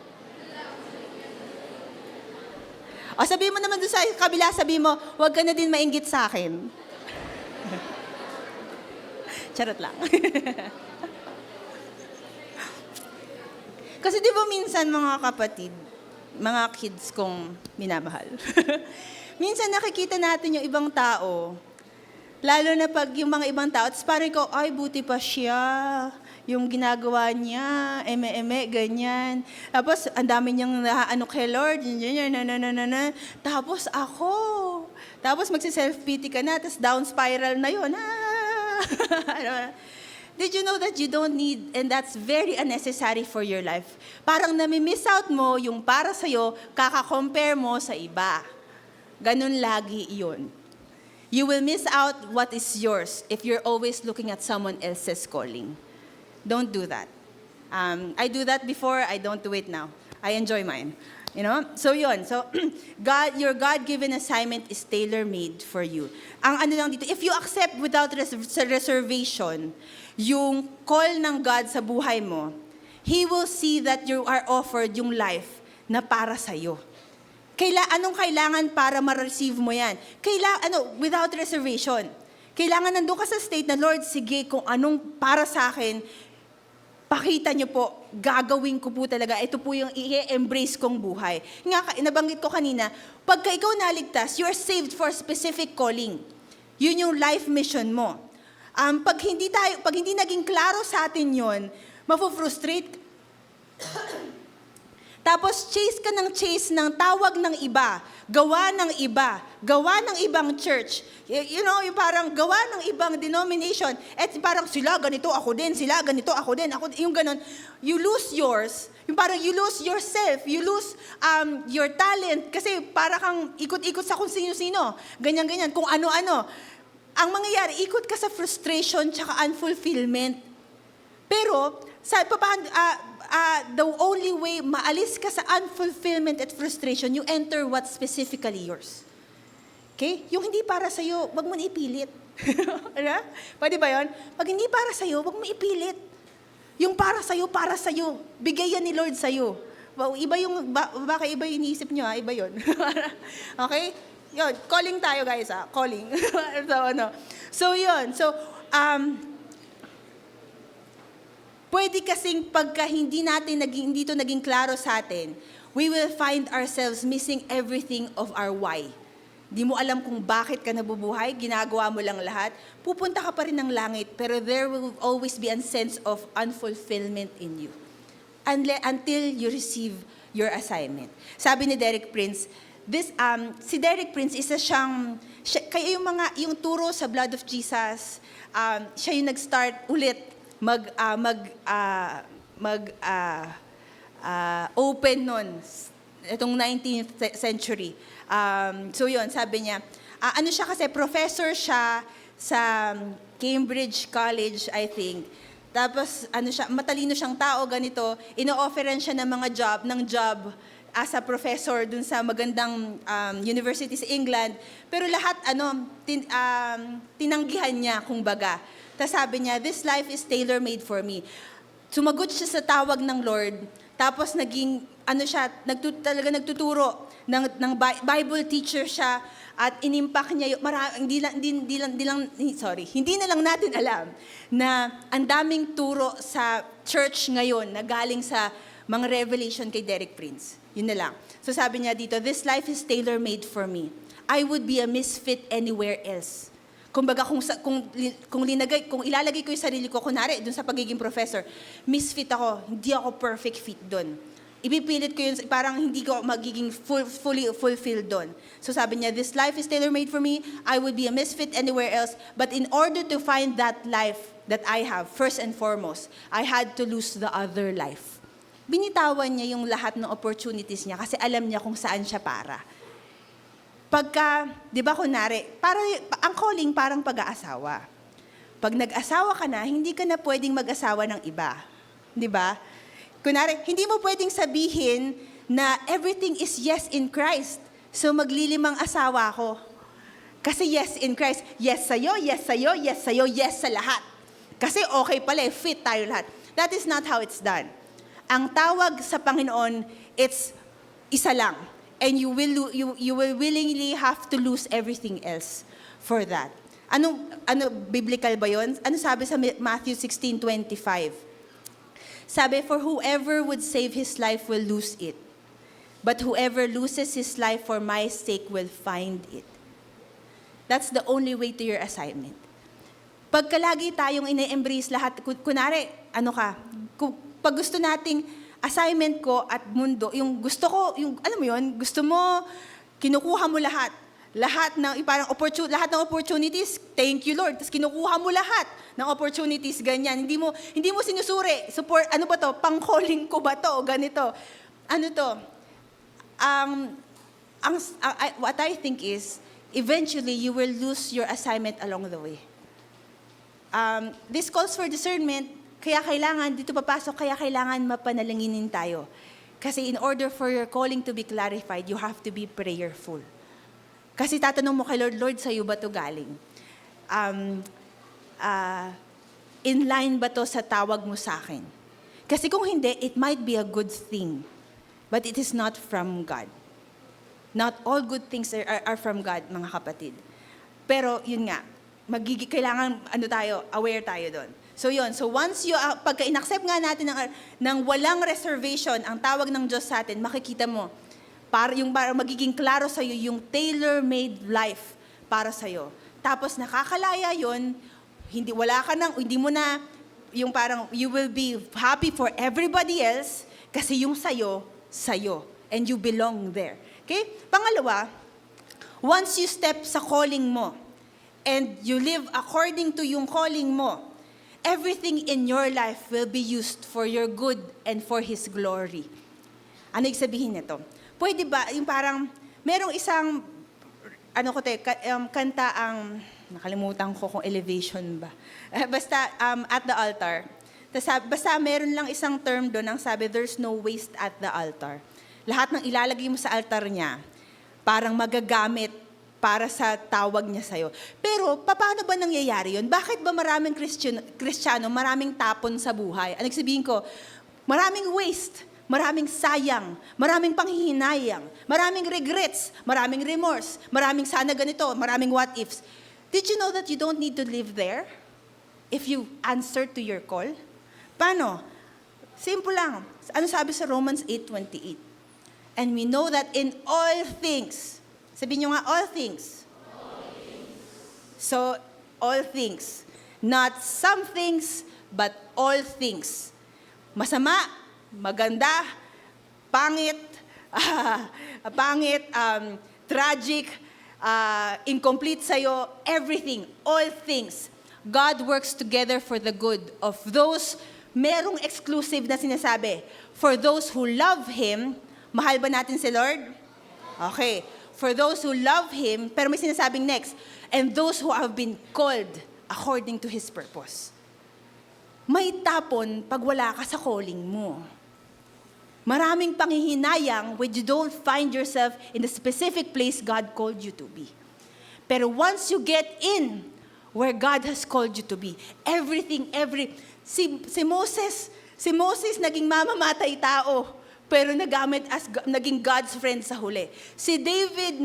O sabihin mo naman doon sa kabila, sabihin mo, huwag ka na din mainggit sa akin. Charot lang. Kasi di ba minsan mga kapatid, mga kids kong minamahal, minsan nakikita natin yung ibang tao, lalo na pag yung mga ibang tao, tapos parang ikaw, ay buti pa siya, yung ginagawa niya, eme-eme, ganyan. Tapos ang dami niyang ano kay Lord, tapos ako, tapos magsi-self-pity ka na, tapos down spiral na yun. Did you know that you don't need, and that's very unnecessary for your life? Parang nami-miss out mo yung para sa'yo, kaka-compare mo sa iba. Ganun lagi yun. You will miss out what is yours if you're always looking at someone else's calling. Don't do that. I do that before, I don't do it now. I enjoy mine. You know? So yun. So, your God-given assignment is tailor-made for you. Ang ano lang dito, if you accept without reservation, yung call ng God sa buhay mo, He will see that you are offered yung life na para sa'yo. Anong kailangan para ma-receive mo yan? Without reservation. Kailangan nandun ka sa state na, Lord, sige, kung anong para sa akin, pakita niyo po, gagawin ko po talaga. Ito po yung i-embrace kong buhay. Nabanggit ko kanina, pagka ikaw naligtas, you are saved for specific calling. Yun yung life mission mo. Pag hindi naging klaro sa atin yun, mafo-frustrate. Tapos chase ng tawag ng iba, gawa ng ibang church. You know, yung parang gawa ng ibang denomination. At parang sila ganito, ako din, yung ganon. You lose yours. Yung parang you lose yourself, you lose your talent. Kasi parang kang ikot-ikot sa kung sino-sino. Ganyan-ganyan, kung ano-ano. Ang mangyayari, ikot ka sa frustration tsaka unfulfillment. Pero, the only way maalis ka sa unfulfillment at frustration, you enter what's specifically yours. Okay? Yung hindi para sa'yo, wag mo na ipilit. Pwede ba yun? Pag hindi para sa'yo, wag mo ipilit. Yung para sa'yo, bigay yan ni Lord sa'yo. Iba yung, baka iba yung iniisip nyo, iba yun. Okay? Yun, calling tayo guys, calling. So, yun. So, pwede kasing pagka hindi ito naging klaro sa atin, we will find ourselves missing everything of our why. di mo alam kung bakit ka nabubuhay, ginagawa mo lang lahat, pupunta ka pa rin ng langit, pero there will always be a sense of unfulfillment in you. Until you receive your assignment. Sabi ni Derek Prince, si Derek Prince, kaya yung turo sa Blood of Jesus, siya yung nag-start ulit open nun, itong 19th century. So yun, sabi niya, siya kasi, professor siya sa Cambridge College, I think. Tapos, matalino siyang tao, ganito, ino-offeran siya ng job as a professor dun sa magandang university sa England. Pero lahat, tinanggihan niya, kumbaga. Tapos sabi niya, this life is tailor-made for me. Sumagot siya sa tawag ng Lord, tapos talaga nagtuturo ng Bible teacher siya, at inimpak niya hindi na lang natin alam na ang daming turo sa church ngayon na galing sa mga revelation kay Derek Prince. Yun na lang. So sabi niya dito, this life is tailor-made for me. I would be a misfit anywhere else. Kumbaga, kung ilalagay ko yung sarili ko, kunwari, dun sa pagiging professor, misfit ako, hindi ako perfect fit dun. Ipipilit ko yun, parang hindi ko magiging fully fulfilled doon. So sabi niya, this life is tailor-made for me. I would be a misfit anywhere else. But in order to find that life that I have, first and foremost, I had to lose the other life. Binitawan niya yung lahat ng opportunities niya kasi alam niya kung saan siya para. Di ba kunwari, ang calling parang pag-aasawa. Pag nag-asawa ka na, hindi ka na pwedeng mag-asawa ng iba. Di ba? Kunwari, hindi mo pwedeng sabihin na everything is yes in Christ. So maglilimang asawa ko. Kasi yes in Christ. Yes sa'yo, yes sa'yo, yes sa'yo, yes sa lahat. Kasi okay pala, fit tayo lahat. That is not how it's done. Ang tawag sa Panginoon, it's isa lang. And you will willingly have to lose everything else for that. Biblical ba yun? Ano sabi sa Matthew 16:25? Sabi, for whoever would save his life will lose it. But whoever loses his life for my sake will find it. That's the only way to your assignment. Pagka lagi tayong ine-embrace lahat, kunwari, pag gusto nating assignment ko at mundo, yung gusto ko, alam mo yun, gusto mo, kinukuha mo lahat. Lahat ng opportunities, thank you Lord. Tapos kinukuha mo lahat ng opportunities, ganyan. Hindi mo sinusuri. Support, ano ba to? Pang-calling ko ba to? Ganito. Ano to? What I think is, eventually, you will lose your assignment along the way. This calls for discernment, kaya kailangan mapanalanginin tayo. Kasi in order for your calling to be clarified, you have to be prayerful. Kasi tatanong mo kay Lord, Lord, sa'yo ba ito galing? In line ba to sa tawag mo sa akin? Kasi kung hindi, it might be a good thing, but it is not from God. Not all good things are from God, mga kapatid. Pero yun nga, kailangan aware tayo doon. So yun, once pagka in-accept nga natin ng walang reservation ang tawag ng Diyos sa atin, makikita mo, para magiging klaro sa iyo yung tailor-made life para sa iyo. Tapos nakakalaya yon, hindi mo na yung parang you will be happy for everybody else kasi yung sayo, and you belong there. Okay? Pangalawa, once you step sa calling mo and you live according to yung calling mo, everything in your life will be used for your good and for His glory. Ano ibig sabihin nito? Pwede ba, yung parang, merong isang, kanta nakalimutan ko kung elevation ba. Basta, at the altar. Basta meron lang isang term doon ang sabi, there's no waste at the altar. Lahat ng ilalagay mo sa altar niya, parang magagamit para sa tawag niya sa'yo. Pero, paano ba nangyayari yun? Bakit ba maraming Kristiyano, maraming tapon sa buhay? Ano sabihin ko? Maraming waste. Maraming sayang, maraming panghihinayang, maraming regrets, maraming remorse, maraming sana ganito, maraming what ifs. Did you know that you don't need to live there if you answer to your call? Paano? Simple lang. Ano sabi sa Romans 8:28? And we know that in all things, Sabihin nyo nga, all things. So, all things. Not some things, but all things. Masama, maganda, pangit, tragic, incomplete sa'yo, everything, all things. God works together for the good of those, merong exclusive na sinasabi, for those who love Him. Mahal ba natin si Lord? Okay. For those who love Him, pero may sinasabing next, and those who have been called according to His purpose. May tapon pag wala ka sa calling mo. Maraming panghihinayang when you don't find yourself in the specific place God called you to be. Pero once you get in where God has called you to be, si Moses naging mamamatay tao, pero naging God's friend sa huli. Si David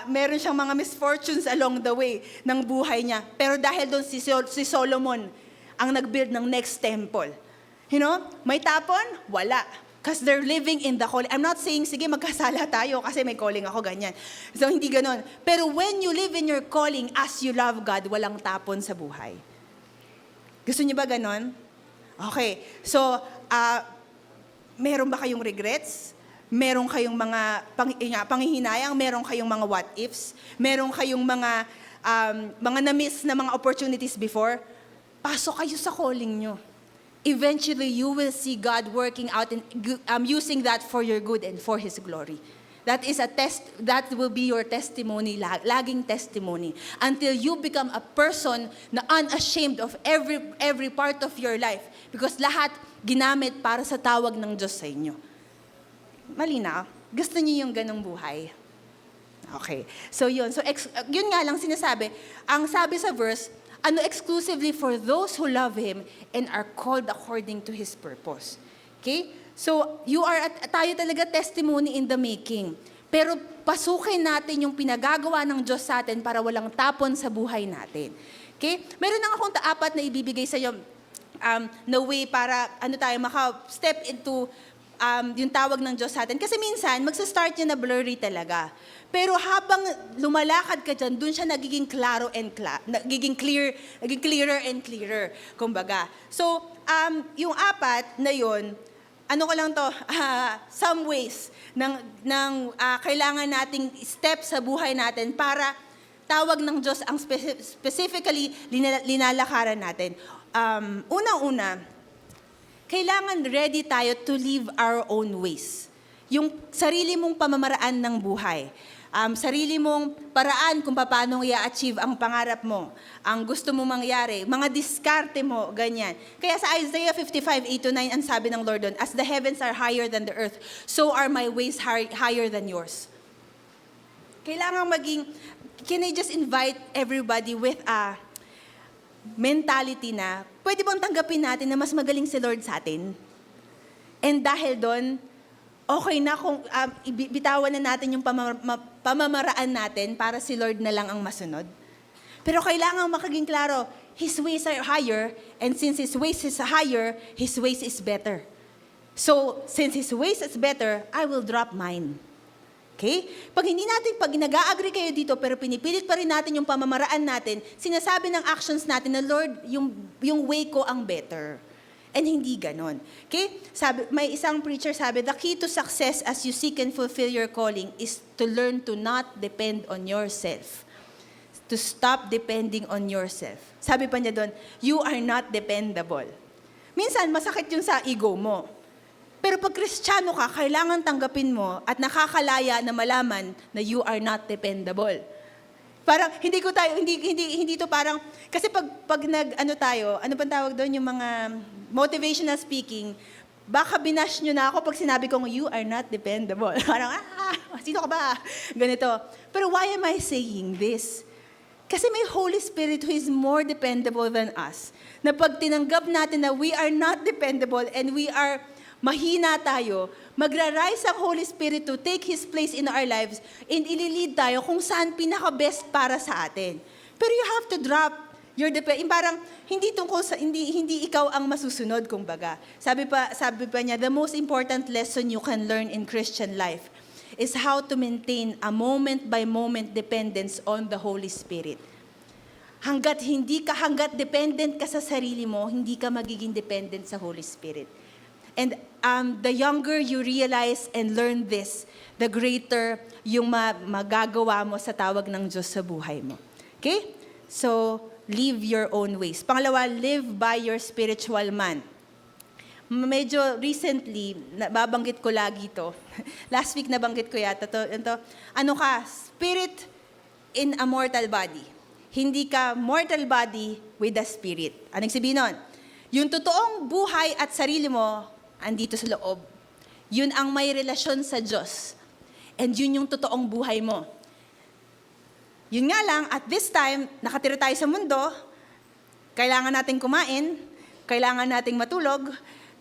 meron siyang mga misfortunes along the way ng buhay niya. Pero dahil doon si Solomon ang nag-build ng next temple. You know, may tapon? Wala. Because they're living in the calling. I'm not saying, sige, magkasala tayo kasi may calling ako, ganyan. So, hindi ganon. Pero when you live in your calling as you love God, walang tapon sa buhay. Gusto niyo ba ganon? Okay. So, meron ba kayong regrets? Meron kayong mga panghihinayang? Meron kayong mga what ifs? Meron kayong mga na-miss na mga opportunities before? Pasok kayo sa calling nyo. Eventually, you will see God working out and using that for your good and for His glory. That will be your testimony, laging testimony, until you become a person na unashamed of every part of your life. Because lahat ginamit para sa tawag ng Diyos sa inyo. Malinaw? Gusto niyo yung ganong buhay? Okay. So yun. So yun nga lang sinasabi. Ang sabi sa verse, exclusively for those who love Him and are called according to His purpose. Okay? So, tayo talaga testimony in the making. Pero pasukin natin yung pinagagawa ng Diyos sa atin para walang tapon sa buhay natin. Okay? Meron lang akong apat na ibibigay sa iyo na way para maka-step into yung tawag ng Diyos sa atin. Kasi minsan, magsa-start yun na blurry talaga. Pero habang lumalakad ka dyan, dun siya nagiging nagiging clearer and clearer, kumbaga. So, yung apat na yun, some ways ng kailangan nating step sa buhay natin para tawag ng Diyos ang specifically linalakaran natin. Unang-una, kailangan ready tayo to live our own ways. Yung sarili mong pamamaraan ng buhay. Sarili mong paraan kung paano i-achieve ang pangarap mo, ang gusto mo mangyari, mga diskarte mo, ganyan. Kaya sa Isaiah 55:8-9, ang sabi ng Lord doon, as the heavens are higher than the earth, so are my ways higher than yours. Kailangan can I just invite everybody with a mentality na, pwede bang tanggapin natin na mas magaling si Lord sa atin? And dahil doon, okay na kung bitawan na natin yung pamamaraan natin para si Lord na lang ang masunod. Pero kailangan makaging klaro, His ways are higher, and since His ways is higher, His ways is better. So, since His ways is better, I will drop mine. Okay? Pag nag-a-agree kayo dito, pero pinipilit pa rin natin yung pamamaraan natin, sinasabi ng actions natin na, Lord, yung way ko ang better. And hindi ganon. Okay? May isang preacher sabi, the key to success as you seek and fulfill your calling is to learn to not depend on yourself. To stop depending on yourself. Sabi pa niya doon, you are not dependable. Minsan, masakit yung sa ego mo. Pero pag Kristiyano ka, kailangan tanggapin mo at nakakalaya na malaman na you are not dependable. Parang hindi to parang kasi pag ano bang tawag doon yung mga motivational speaking, baka binash nyo na ako pag sinabi kong you are not dependable. Parang sino ka ba? Ganito. Pero why am I saying this? Kasi may Holy Spirit who is more dependable than us. Na pag tinanggap natin na we are not dependable and we are mahina tayo, magra-rise ang Holy Spirit to take His place in our lives and ililid tayo kung saan pinaka-best para sa atin. Pero you have to drop your parang hindi ikaw ang masusunod, kumbaga. Sabi pa niya, the most important lesson you can learn in Christian life is how to maintain a moment-by-moment dependence on the Holy Spirit. Hanggat dependent ka sa sarili mo, hindi ka magiging dependent sa Holy Spirit. And the younger you realize and learn this, the greater yung magagawa mo sa tawag ng Diyos sa buhay mo. Okay? So, live your own ways. Pangalawa, live by your spiritual man. Medyo recently, babanggit ko lagi to. Last week nabanggit ko yata to. Ano ka? Spirit in a mortal body. Hindi ka mortal body with the spirit. Anong sabihin nun? Yung totoong buhay at sarili mo, andito sa loob. Yun ang may relasyon sa Diyos. And yun yung totoong buhay mo. Yun nga lang, at this time, nakatira tayo sa mundo, kailangan nating kumain, kailangan nating matulog,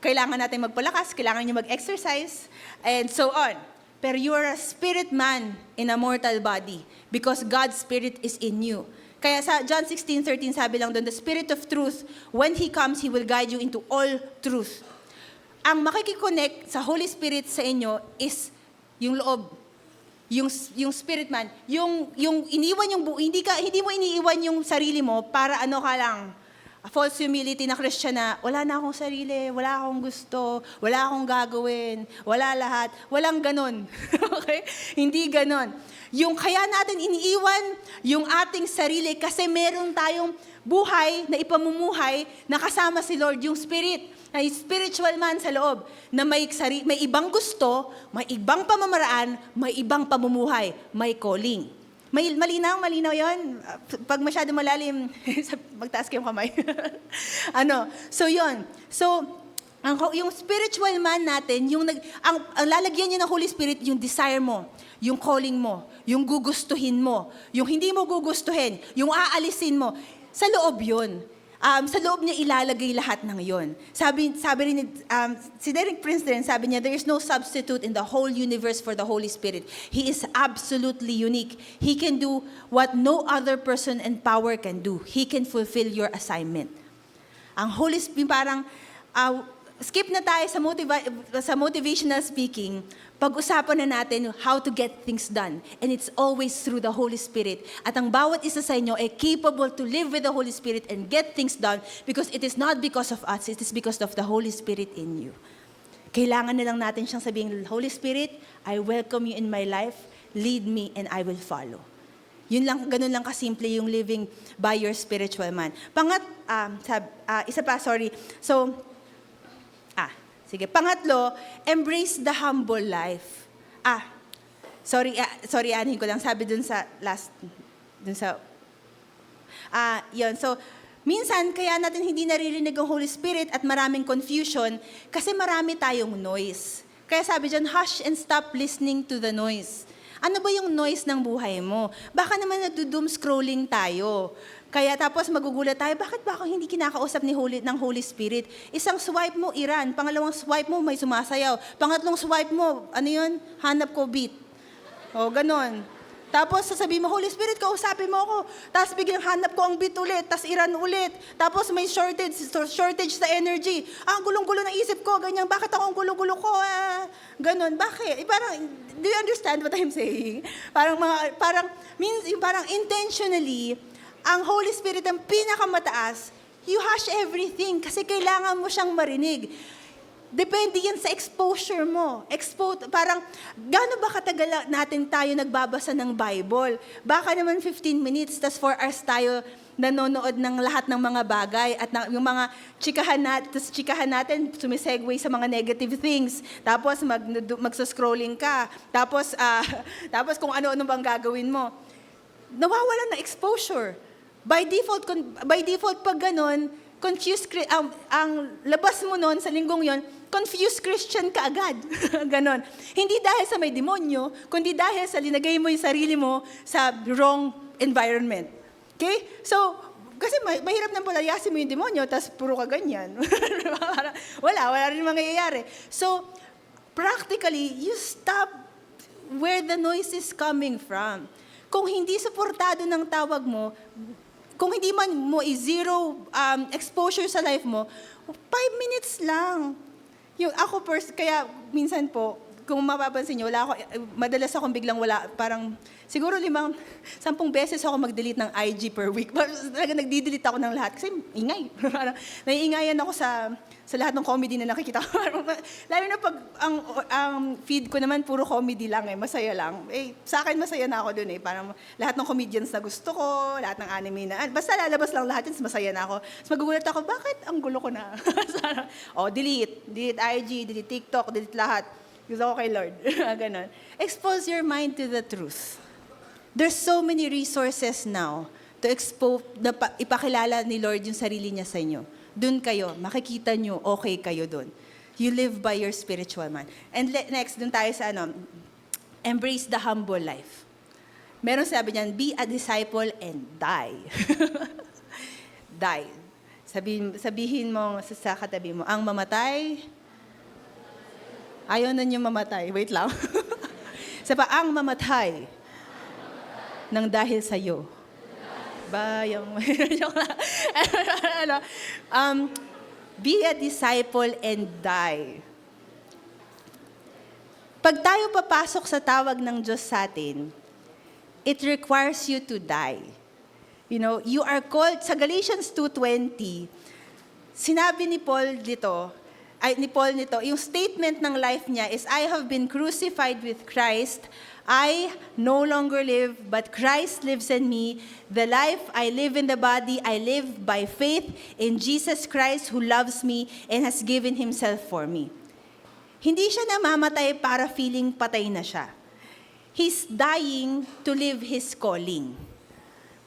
kailangan nating magpalakas, kailangan nyo mag-exercise, and so on. Pero you are a spirit man in a mortal body because God's Spirit is in you. Kaya sa John 16:13 sabi lang doon, the Spirit of truth, when He comes, He will guide you into all truth. Ang makikiconnect sa Holy Spirit sa inyo is yung loob, yung spirit man, yung iniwan hindi mo iniiwan yung sarili mo para ano ka lang, a false humility na Christian na wala na akong sarili, wala akong gusto, wala akong gagawin, wala lahat, walang ganon. Okay? Hindi ganon. Yung kaya natin iniiwan yung ating sarili kasi meron tayong buhay na ipamumuhay na kasama si Lord, yung Spirit, na spiritual man sa loob, na may ibang gusto, may ibang pamamaraan, may ibang pamumuhay, may calling. Malinaw yon. Pag masyado malalim, magtaas kayong kamay. So yon. So, yung spiritual man natin, ang lalagyan niya ng Holy Spirit, yung desire mo, yung calling mo, yung gugustuhin mo, yung hindi mo gugustuhin, yung aalisin mo, sa loob yun. Sa loob niya ilalagay lahat ng yon. Sabi rin si Derek Prince din, sabi niya, there is no substitute in the whole universe for the Holy Spirit. He is absolutely unique. He can do what no other person and power can do. He can fulfill your assignment. Ang Holy Spirit, parang, skip na tayo sa motivational speaking, pag-usapan na natin how to get things done. And it's always through the Holy Spirit. At ang bawat isa sa inyo ay capable to live with the Holy Spirit and get things done because it is not because of us, it is because of the Holy Spirit in you. Kailangan na lang natin siyang sabihin, Holy Spirit, I welcome you in my life, lead me and I will follow. Yun lang, ganun lang kasimple yung living by your spiritual man. Pangatlo, embrace the humble life. Anin ko lang, sabi dun sa yun. So, minsan, kaya natin hindi naririnig ang Holy Spirit at maraming confusion kasi marami tayong noise. Kaya sabi dyan, hush and stop listening to the noise. Ano ba yung noise ng buhay mo? Baka naman nagdo-doom scrolling tayo. Kaya tapos magugulat tayo, bakit ba ako hindi kinakausap ng Holy Spirit? Isang swipe mo, Iran. Pangalawang swipe mo, may sumasayaw. Pangatlong swipe mo, hanap ko beat. O, ganon. Tapos sasabihin mo, Holy Spirit, kausapin mo ako. Tapos biglang hanap ko ang beat ulit, tapos Iran ulit. Tapos may shortage sa energy. Ang gulong-gulo ng isip ko, ganyan, bakit ako ang gulo-gulo ko? Ganon, bakit? Do you understand what I'm saying? Parang intentionally, ang Holy Spirit ang pinakamataas, you hush everything kasi kailangan mo siyang marinig. Depende yan sa exposure mo. Parang, gaano ba katagal natin tayo nagbabasa ng Bible? Baka naman 15 minutes, tas 4 hours tayo nanonood ng lahat ng mga bagay at yung mga chikahan natin, sumisegue sa mga negative things. Tapos magsuscrolling ka. Tapos kung ano-ano bang gagawin mo. Nawawalan ng exposure. By default pag ganon, ang labas mo nun sa linggong yon, confused Christian ka agad. Ganon. Hindi dahil sa may demonyo, kundi dahil sa linagay mo yung sarili mo sa wrong environment. Okay? So, kasi mahirap nang palayasin mo yung demonyo, tapos puro ka ganyan. wala rin mangyayari. So, practically, you stop where the noise is coming from. Kung hindi suportado ng tawag mo, kung hindi man mo zero exposure sa life mo, 5 minutes lang. Kaya minsan po, kung mapapansin niyo, madalas akong biglang wala, parang siguro 10 beses ako mag-delete ng IG per week. Talaga nagdi-delete ako ng lahat kasi ingay. Parang naiingayan ako sa lahat ng comedy na nakikita ko. Lalo na pag ang feed ko naman puro comedy lang masaya lang. Sa akin masaya na ako dun Parang lahat ng comedians na gusto ko, lahat ng anime na, basta lalabas lang lahat yun, masaya na ako. Tapos magugulat ako, bakit ang gulo ko na? Delete IG, delete TikTok, delete lahat. Gusto ko kay Lord. Ganon. Expose your mind to the truth. There's so many resources now to ipakilala ni Lord yung sarili niya sa inyo. Doon kayo, makikita nyo, okay kayo doon. You live by your spiritual man. And next, doon tayo sa embrace the humble life. Meron sabi niyan, be a disciple and die. Die. Sabihin mo sa katabi mo, ang mamatay, ayaw na niyo mamatay. Wait lang. Ang mamatay ng dahil sa'yo. Be a disciple and die. Pag tayo papasok sa tawag ng Diyos sa atin, it requires you to die. You are called, sa Galatians 2:20, sinabi ni Paul nito, yung statement ng life niya is, I have been crucified with Christ. I no longer live, but Christ lives in me. The life I live in the body, I live by faith in Jesus Christ who loves me and has given Himself for me. Hindi siya namamatay para feeling patay na siya. He's dying to live His calling.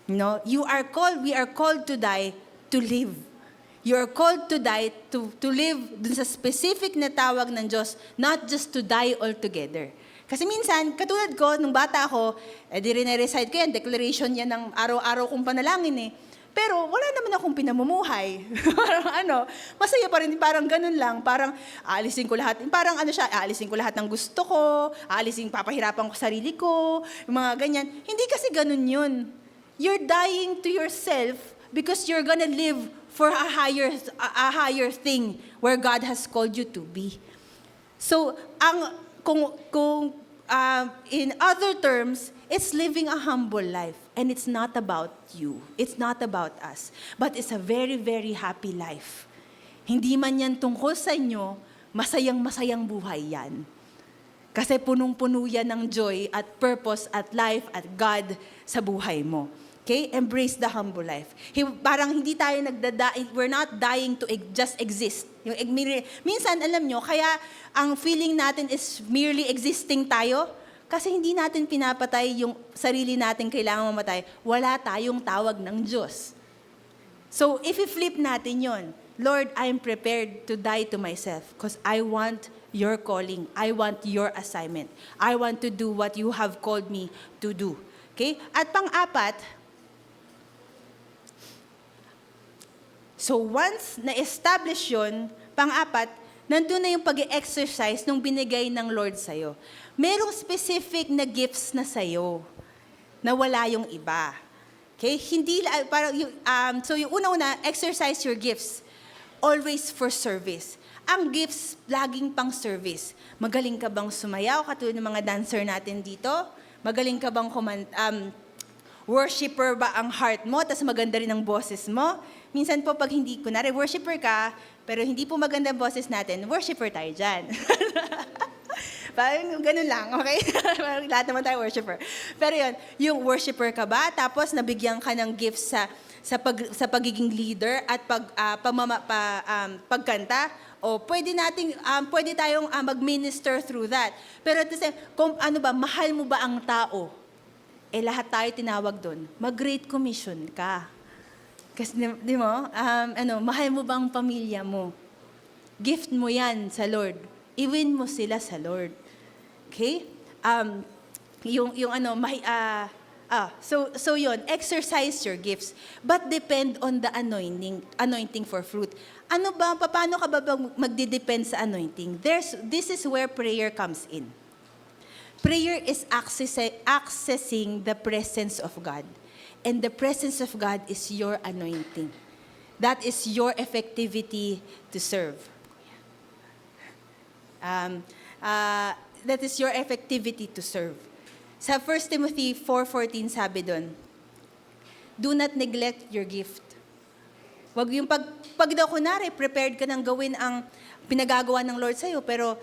We are called to die to live. You are called to die to live dun sa specific na tawag ng Diyos, not just to die altogether. Kasi minsan, katulad ko, nung bata ako, di rin na-recite ko yan, declaration yan ng araw-araw kong panalangin Pero wala naman akong pinamumuhay. Masaya pa rin, parang ganun lang. Parang aalisin ko lahat, aalisin ko lahat ng gusto ko, papahirapan ko sarili ko, yung mga ganyan. Hindi kasi ganun yun. You're dying to yourself because you're gonna live for a higher thing where God has called you to be. So, in other terms, it's living a humble life. And it's not about you. It's not about us. But it's a very, very happy life. Hindi man yan tungkol sa inyo, masayang-masayang buhay yan. Kasi punong-puno yan ng joy at purpose at life at God sa buhay mo. Okay? Embrace the humble life. Parang hindi tayo we're not dying to just exist. Minsan, alam nyo, kaya ang feeling natin is merely existing tayo kasi hindi natin pinapatay yung sarili natin kailangan mamatay. Wala tayong tawag ng Diyos. So, if i-flip natin yon, Lord, I'm prepared to die to myself because I want your calling. I want your assignment. I want to do what you have called me to do. Okay? At pang-apat, so once na-establish yun, pang-apat, nandun na yung pag-exercise nung binigay ng Lord sa'yo. Merong specific na gifts na sa'yo na wala yung iba. Okay? So yung una-una, exercise your gifts. Always for service. Ang gifts, laging pang service. Magaling ka bang sumayaw, katulad ng mga dancer natin dito? Magaling ka bang worshipper ba ang heart mo, tas maganda rin ang boses mo? Minsan po pag hindi, kunwari worshipper ka, pero hindi po maganda ang boses natin, worshipper tayo dyan. Parang ganun lang, okay? Lahat naman tayo worshipper. Pero yun, yung worshipper ka ba, tapos nabigyan ka ng gifts sa pagiging leader at pagkanta, o pwede tayong mag-minister through that. Pero at the same, mahal mo ba ang tao? Lahat tayo tinawag doon, mag-Great Commission ka. Kasi, di mo, mahal mo bang pamilya mo? Gift mo yan sa Lord. I-win mo sila sa Lord. Okay? So yun, exercise your gifts. But depend on the anointing for fruit. Paano ka ba magdidepend sa anointing? This is where prayer comes in. Prayer is accessing the presence of God. And the presence of God is your anointing. That is your effectivity to serve. that is your effectivity to serve. Sa 1 Timothy 4:14 sabi doon, do not neglect your gift. Wag yung pag daw kunwari, prepared ka nang gawin ang pinagagawa ng Lord sa'yo, pero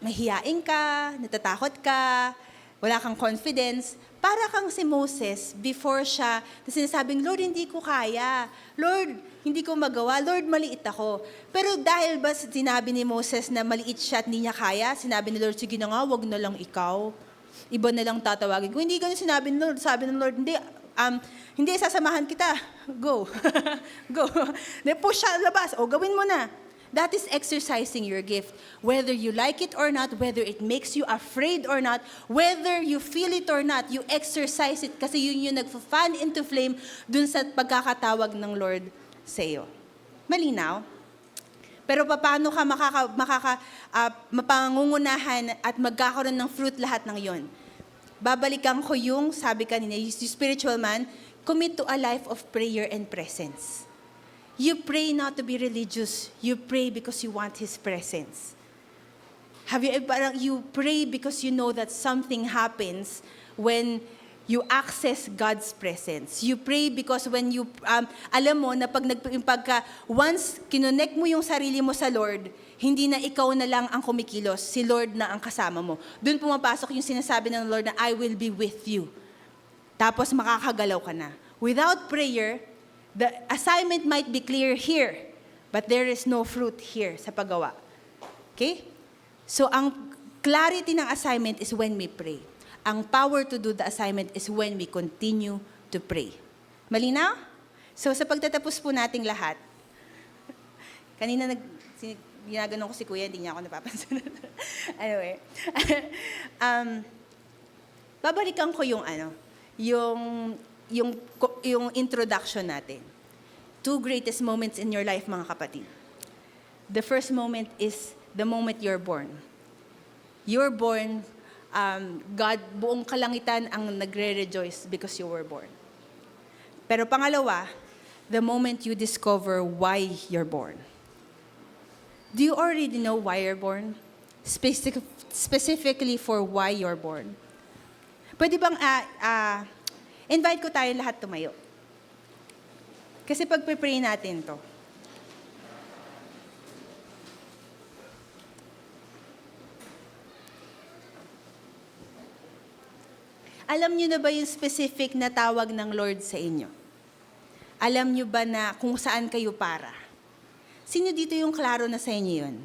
mahihain ka, natatakot ka, wala kang confidence, para kang si Moses before siya, na sinasabing, Lord, hindi ko kaya. Lord, hindi ko magawa. Lord, maliit ako. Pero dahil ba sinabi ni Moses na maliit siya at hindi niya kaya, sinabi ni Lord, sige na nga, wag na lang ikaw. Iba na lang tatawagin. Kung hindi ganun sinabi ni Lord, sabi ng Lord, hindi, sasamahan kita. Go. Go. Then push siya labas. O, gawin mo na. That is exercising your gift. Whether you like it or not, whether it makes you afraid or not, whether you feel it or not, you exercise it kasi yun yung nag-fan into flame dun sa pagkakatawag ng Lord sa iyo. Malinaw? Pero paano ka mapangungunahan at magkakaroon ng fruit lahat ng yon? Babalikan ko yung sabi kanina, yung spiritual man, commit to a life of prayer and presence. You pray not to be religious. You pray because you want His presence. You pray because you know that something happens when you access God's presence. You pray because when you, alam mo na once kinonect mo yung sarili mo sa Lord, hindi na ikaw na lang ang kumikilos, si Lord na ang kasama mo. Doon pumapasok yung sinasabi ng Lord na I will be with you. Tapos makakagalaw ka na. Without prayer, the assignment might be clear here, but there is no fruit here sa paggawa. Okay? So, ang clarity ng assignment is when we pray. Ang power to do the assignment is when we continue to pray. Malinaw? So, sa pagtatapos po nating lahat, kanina ginaganon ko si Kuya, hindi niya ako napapansin. Anyway, babalikan ko yung introduction natin. 2 greatest moments in your life, mga kapatid. The first moment is the moment you're born. You're born, God, buong kalangitan ang nagre-rejoice because you were born. Pero pangalawa, the moment you discover why you're born. Do you already know why you're born? Specifically for why you're born. Pwede bang invite ko tayo lahat tumayo. Kasi pag-pray natin to. Alam niyo na ba yung specific na tawag ng Lord sa inyo? Alam niyo ba na kung saan kayo para? Sino dito yung klaro na sa inyo yun?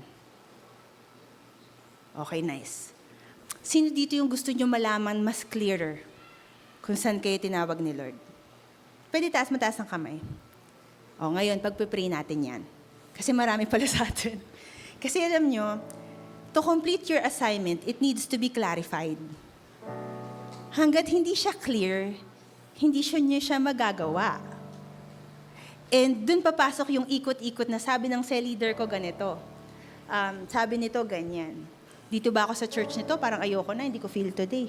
Okay, nice. Sino dito yung gusto niyo malaman mas clearer kung saan kayo tinawag ni Lord? Pwede mataas ang kamay. O, ngayon, pagpipray natin yan. Kasi marami pala sa atin. Kasi alam nyo, to complete your assignment, it needs to be clarified. Hanggat hindi siya clear, hindi niyo siya magagawa. And dun papasok yung ikot-ikot na sabi ng cell leader ko ganito. Sabi nito ganyan. Dito ba ako sa church nito? Parang ayoko na, hindi ko feel today.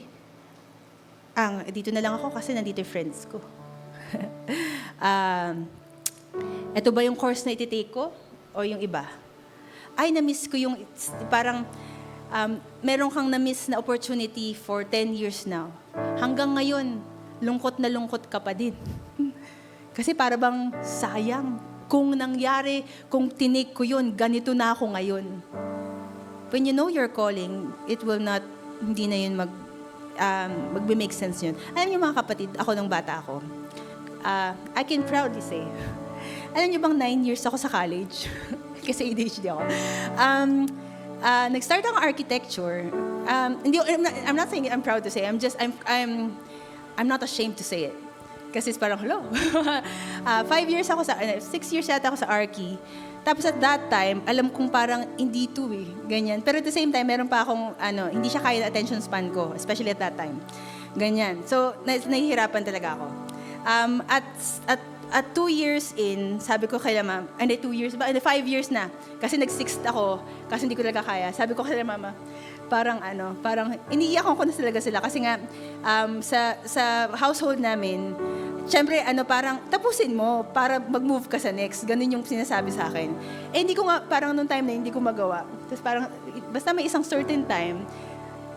Dito na lang ako kasi nandito yung friends ko. Ito ba yung course na ititake ko? O yung iba? Ay, na-miss ko yung, parang, meron kang na-miss na opportunity for 10 years now. Hanggang ngayon, lungkot na lungkot ka pa din. Kasi para bang sayang. Kung nangyari, kung tinake ko yun, ganito na ako ngayon. When you know your calling, it will not, hindi na yun magbe-make sense yun. Alam niyo mga kapatid, ako nung bata ako, I can proudly say, alam niyo bang 9 years ako sa college? Kasi ADHD ako. Nag-start ako architecture. I'm not saying I'm proud to say. I'm not ashamed to say it. Kasi parang, hello. 6 years yata ako sa Archi. Tapos at that time, alam kong parang hindi to eh. Ganyan. Pero at the same time, meron pa akong, hindi siya kaya attention span ko, especially at that time. Ganyan. So, nahihirapan talaga ako. At 2 years in, sabi ko kay mama, 5 years na. Kasi nag-6th ako, kasi hindi ko talaga kaya. Sabi ko kay mama, parang iniiyakan ko na talaga sila. Kasi nga, sa household namin, syempre, parang tapusin mo para mag-move ka sa next. Ganun yung sinasabi sa akin. Hindi ko nga, parang nung time na hindi ko magawa. Tapos parang, basta may isang certain time,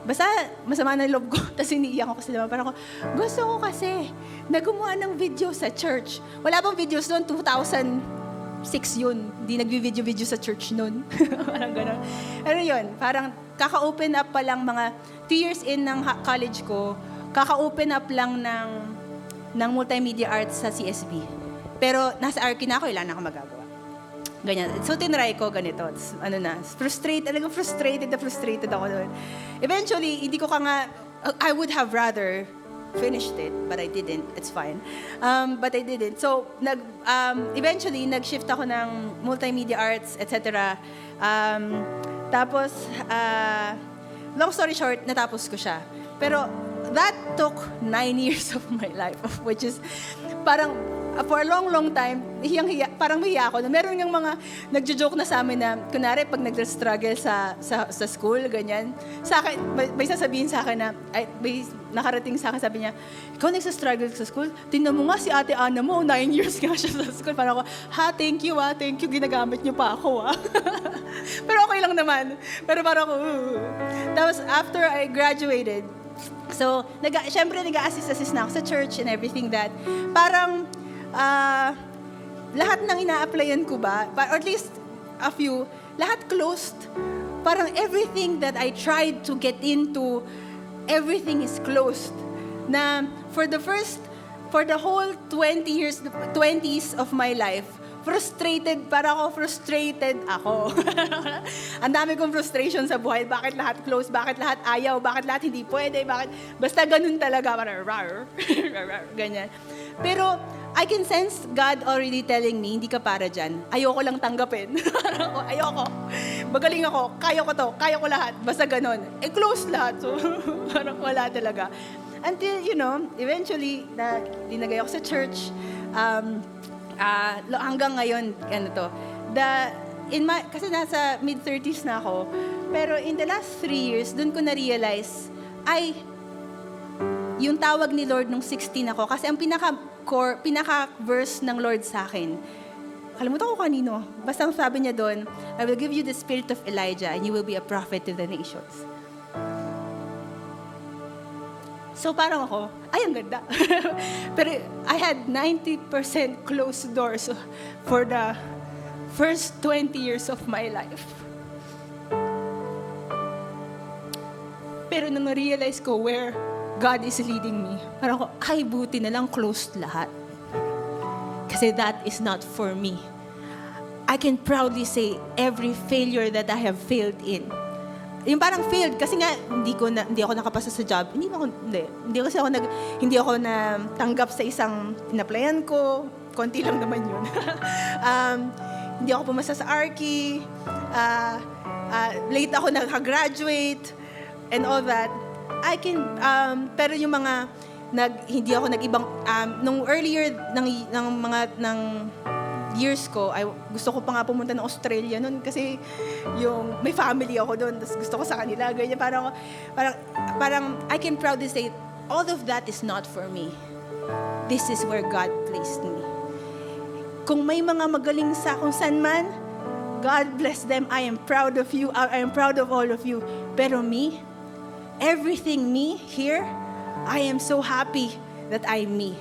basta masama na loob ko, tapos iniiyak ko kasi naman. Parang ako, gusto ko kasi na gumawa ng video sa church. Wala bang videos doon? 2006 yun. Hindi nagbi-video-video sa church noon. Parang gano'n. Ano yun? Parang kaka-open up pa lang mga 2 years in ng college ko, kaka-open up lang ng multimedia arts sa CSB. Pero nasa RQ na ako, ilan na ako magagawa. Ganyan. So, tinry ko ganito. Frustrated ako doon. Eventually, hindi ko I would have rather finished it, but I didn't. It's fine. But I didn't. So, eventually, nag-shift ako ng multimedia arts, etc. Tapos, long story short, natapos ko siya. Pero, that took 9 years of my life, which is, parang, for a long time, parang mahiya ako. Meron yung mga nagjo-joke na sa amin na, kunwari, pag nag-struggle sa school, ganyan, sa akin, may sasabihin sa akin na, may nakarating sa akin, sabi niya, ikaw nagsa-struggle sa school? Tingnan mo nga si Ate Ana mo, 9 years nga siya sa school. Parang ako, thank you, ginagamit niyo pa ako, Pero okay lang naman. Pero parang ako, Tapos, after I graduated, so, syempre, nag-assist na ako sa church and everything that, parang, lahat ng ina-applyan ko ba, or at least a few, lahat closed. Parang everything that I tried to get into, everything is closed. Na for the whole 20s of my life, frustrated ako. Ang dami kong frustration sa buhay. Bakit lahat close? Bakit lahat ayaw? Bakit lahat hindi pwede? Basta ganun talaga. Ganyan. Pero, I can sense God already telling me, hindi ka para dyan. Ayoko lang tanggapin. Ayoko. Magaling ako. Kaya ko to. Kaya ko lahat. Basta ganun. Close lahat. So, parang wala talaga. Until, eventually, dinagay ako sa church. Hanggang ngayon, kasi nasa mid-30s na ako, pero in the last 3 years, dun ko na-realize, yung tawag ni Lord nung 16 ako, kasi ang pinaka-verse ng Lord sa akin, kalimutan ko kanino, basta ang sabi niya doon, I will give you the spirit of Elijah and you will be a prophet to the nations. So parang ako, ang ganda. Pero I had 90% closed doors for the first 20 years of my life. Pero nung na-realize ko where God is leading me, parang ako, buti na lang closed lahat. Kasi that is not for me. I can proudly say every failure that I have failed in, yung parang failed kasi nga hindi ako nakapasa sa job. Hindi ako natanggap sa isang inaplayan ko. Konti lang naman yun. Hindi ako pumasa sa RQ. Late ako naka-graduate and all that. Pero yung mga hindi ako nag-ibang nung earlier ng years ko, gusto ko pa nga pumunta ng Australia noon kasi yung may family ako doon, tapos gusto ko sa kanila, ganyan. Parang I can proudly say, all of that is not for me. This is where God placed me. Kung may mga magaling sa kung saan man, God bless them. I am proud of you. I am proud of all of you. Pero me, everything me here, I am so happy that I'm me.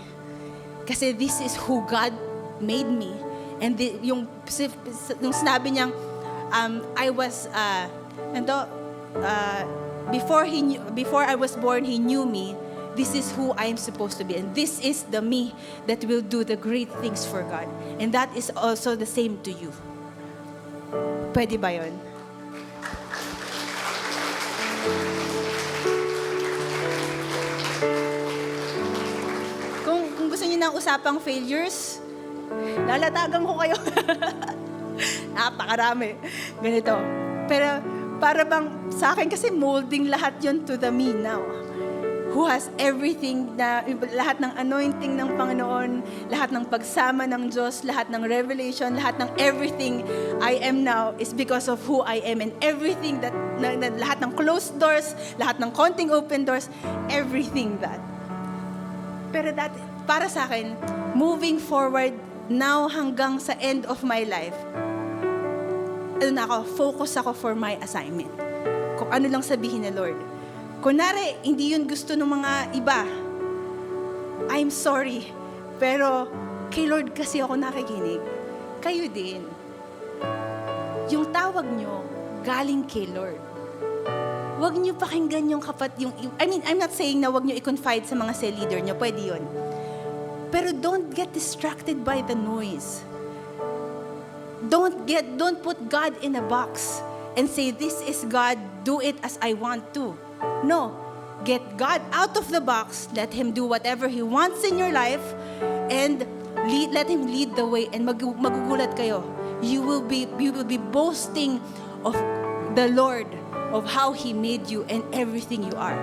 Kasi this is who God made me. And yung sinabi niyang, before I was born, He knew me. This is who I am supposed to be. And this is the me that will do the great things for God. And that is also the same to you. Pwede ba yun? Kung gusto niyo ng usapang failures, lalatagan ko kayo. Napakarami. Ganito. Pero para bang sa akin kasi molding lahat yon to the me now. Who has everything, lahat ng anointing ng Panginoon, lahat ng pagsama ng Diyos, lahat ng revelation, lahat ng everything I am now is because of who I am. And everything lahat ng closed doors, lahat ng konting open doors, everything that. Pero para sa akin, moving forward, now hanggang sa end of my life, focus ako for my assignment. Kung ano lang sabihin ni Lord. Kunwari, hindi yun gusto ng mga iba. I'm sorry. Pero kay Lord kasi ako nakikinig. Kayo din. Yung tawag nyo, galing kay Lord. Huwag nyo pakinggan yung I'm not saying na huwag nyo i-confide sa mga cell leader nyo. Pwede yun. Pero don't get distracted by the noise. Don't put God in a box and say, this is God, do it as I want to. No. Get God out of the box, let Him do whatever He wants in your life, and let Him lead the way, and magugulat kayo. You will be boasting of the Lord, of how He made you and everything you are.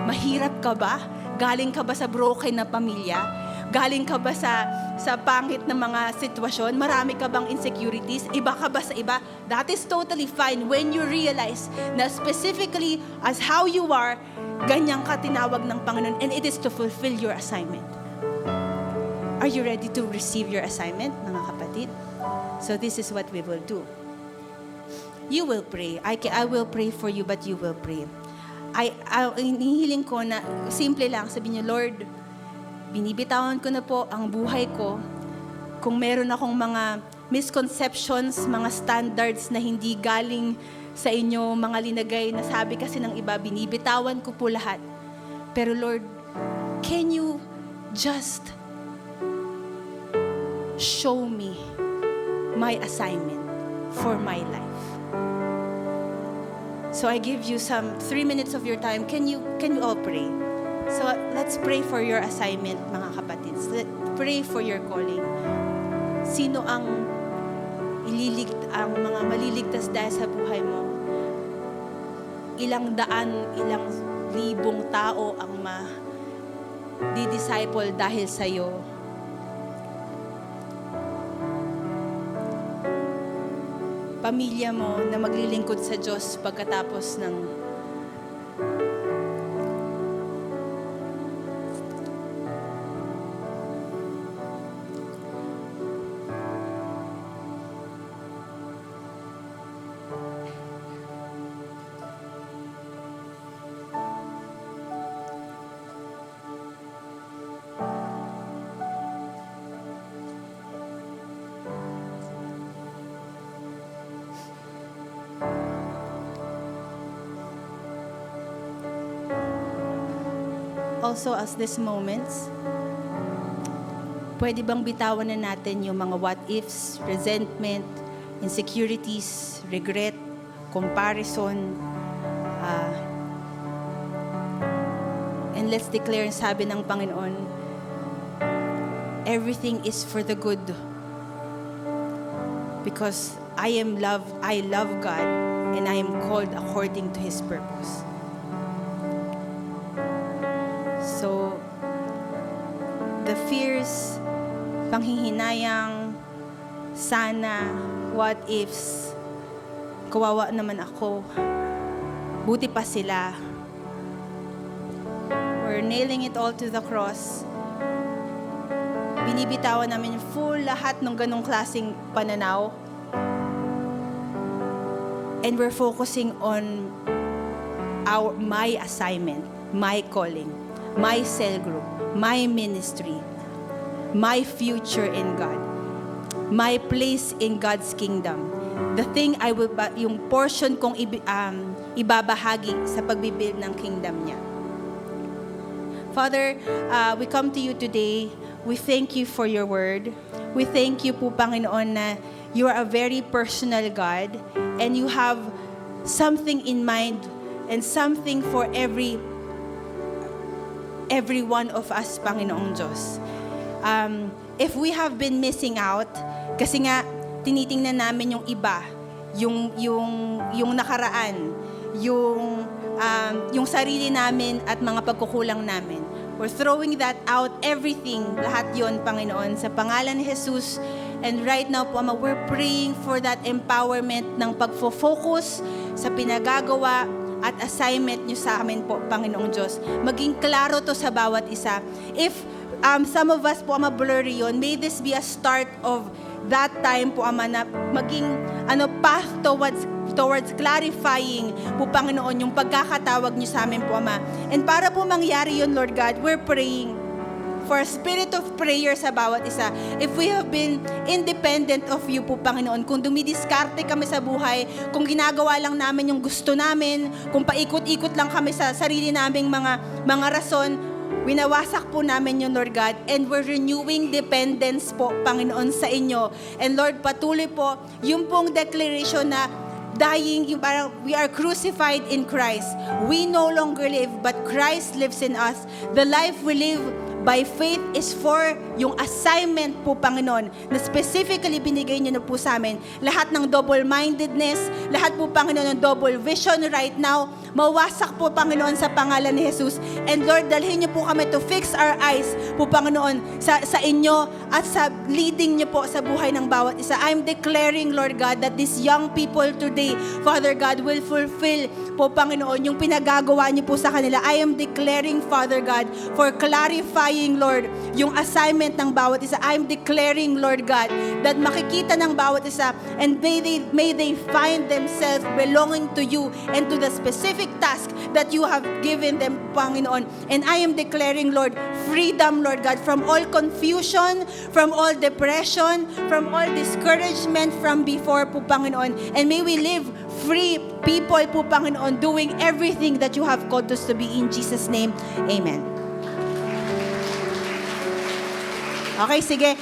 Mahirap ka ba? Galing ka ba sa broken na pamilya? Galing ka ba sa pangit na mga sitwasyon? Marami ka bang insecurities? Iba ka ba sa iba? That is totally fine when you realize na specifically as how you are, ganyan ka tinawag ng Panginoon, and it is to fulfill your assignment. Are you ready to receive your assignment, mga kapatid? So this is what we will do. You will pray. I will pray for you, but you will pray. Hinihiling ko na simple lang, sabihin niyo, Lord, binibitawan ko na po ang buhay ko. Kung meron akong mga misconceptions, mga standards na hindi galing sa inyo, mga linagay na sabi kasi ng iba, binibitawan ko po lahat. Pero Lord, can you just show me my assignment for my life? So I give you 3 minutes of your time. Can you all pray? So let's pray for your assignment, mga kapatids. Let's pray for your calling. Sino ang mga maliligtas dahil sa buhay mo? Ilang ilang libong tao ang di-disciple dahil sa iyo. Pamilya mo na maglilingkod sa Diyos pagkatapos ng also as these moments, pwede bang bitawan na natin yung mga what-ifs, resentment, insecurities, regret, comparison, and let's declare, sabi ng Panginoon, everything is for the good. Because I love God, and I am called according to His purpose. So, the fears, panghihinayang, sana, what ifs, kawawa naman ako, buti pa sila. We're nailing it all to the cross. Binibitawan namin full lahat ng ganong klaseng pananaw. And we're focusing on my assignment, my calling, my cell group, my ministry, my future in God, my place in God's kingdom. The thing yung portion kong ibabahagi sa pagbibuild ng kingdom niya. Father, we come to you today. We thank you for your word. We thank you po, Panginoon, na you are a very personal God and you have something in mind and something for every one of us, Panginoong Diyos. If we have been missing out, kasi nga, tinitingnan namin yung iba, yung nakaraan, yung sarili namin at mga pagkukulang namin. We're throwing that out, everything, lahat yon, Panginoon, sa pangalan ni Jesus. And right now po, Ama, we're praying for that empowerment ng pagfo-focus sa pinagagawa at assignment nyo sa amin po, Panginoong Diyos. Maging klaro to sa bawat isa. If some of us po, Ama, blurry yun, may this be a start of that time po, Ama, na maging path towards clarifying po, Panginoon, yung pagkakatawag niyo sa amin po, Ama. And para po mangyari yun, Lord God, we're praying for a spirit of prayer sa bawat isa. If we have been independent of you po, Panginoon, kung dumidiskarte kami sa buhay, kung ginagawa lang namin yung gusto namin, kung paikot-ikot lang kami sa sarili naming mga rason, winawasak po namin yun, Lord God, and we're renewing dependence po, Panginoon, sa inyo. And Lord, patuloy po, yung pong declaration na dying, yung parang we are crucified in Christ. We no longer live, but Christ lives in us. The life we live by faith is for yung assignment po, Panginoon, na specifically binigay niyo na po sa amin. Lahat ng double-mindedness, lahat po, Panginoon, ng double vision right now, mawasak po, Panginoon, sa pangalan ni Jesus. And Lord, dalhin niyo po kami to fix our eyes po, Panginoon, sa inyo at sa leading niyo po sa buhay ng bawat isa. I'm declaring, Lord God, that these young people today, Father God, will fulfill po, Panginoon, yung pinagagawa niyo po sa kanila. I am declaring, Father God, for clarifying, Lord, yung assignment ng bawat isa. I'm declaring, Lord God, that makikita ng bawat isa and may they find themselves belonging to you and to the specific task that you have given them, Panginoon. And I am declaring, Lord, freedom, Lord God, from all confusion, from all depression, from all discouragement from before po, Panginoon. And may we live free people po, Panginoon, doing everything that you have called us to be. In Jesus' name, amen. Okay, sige.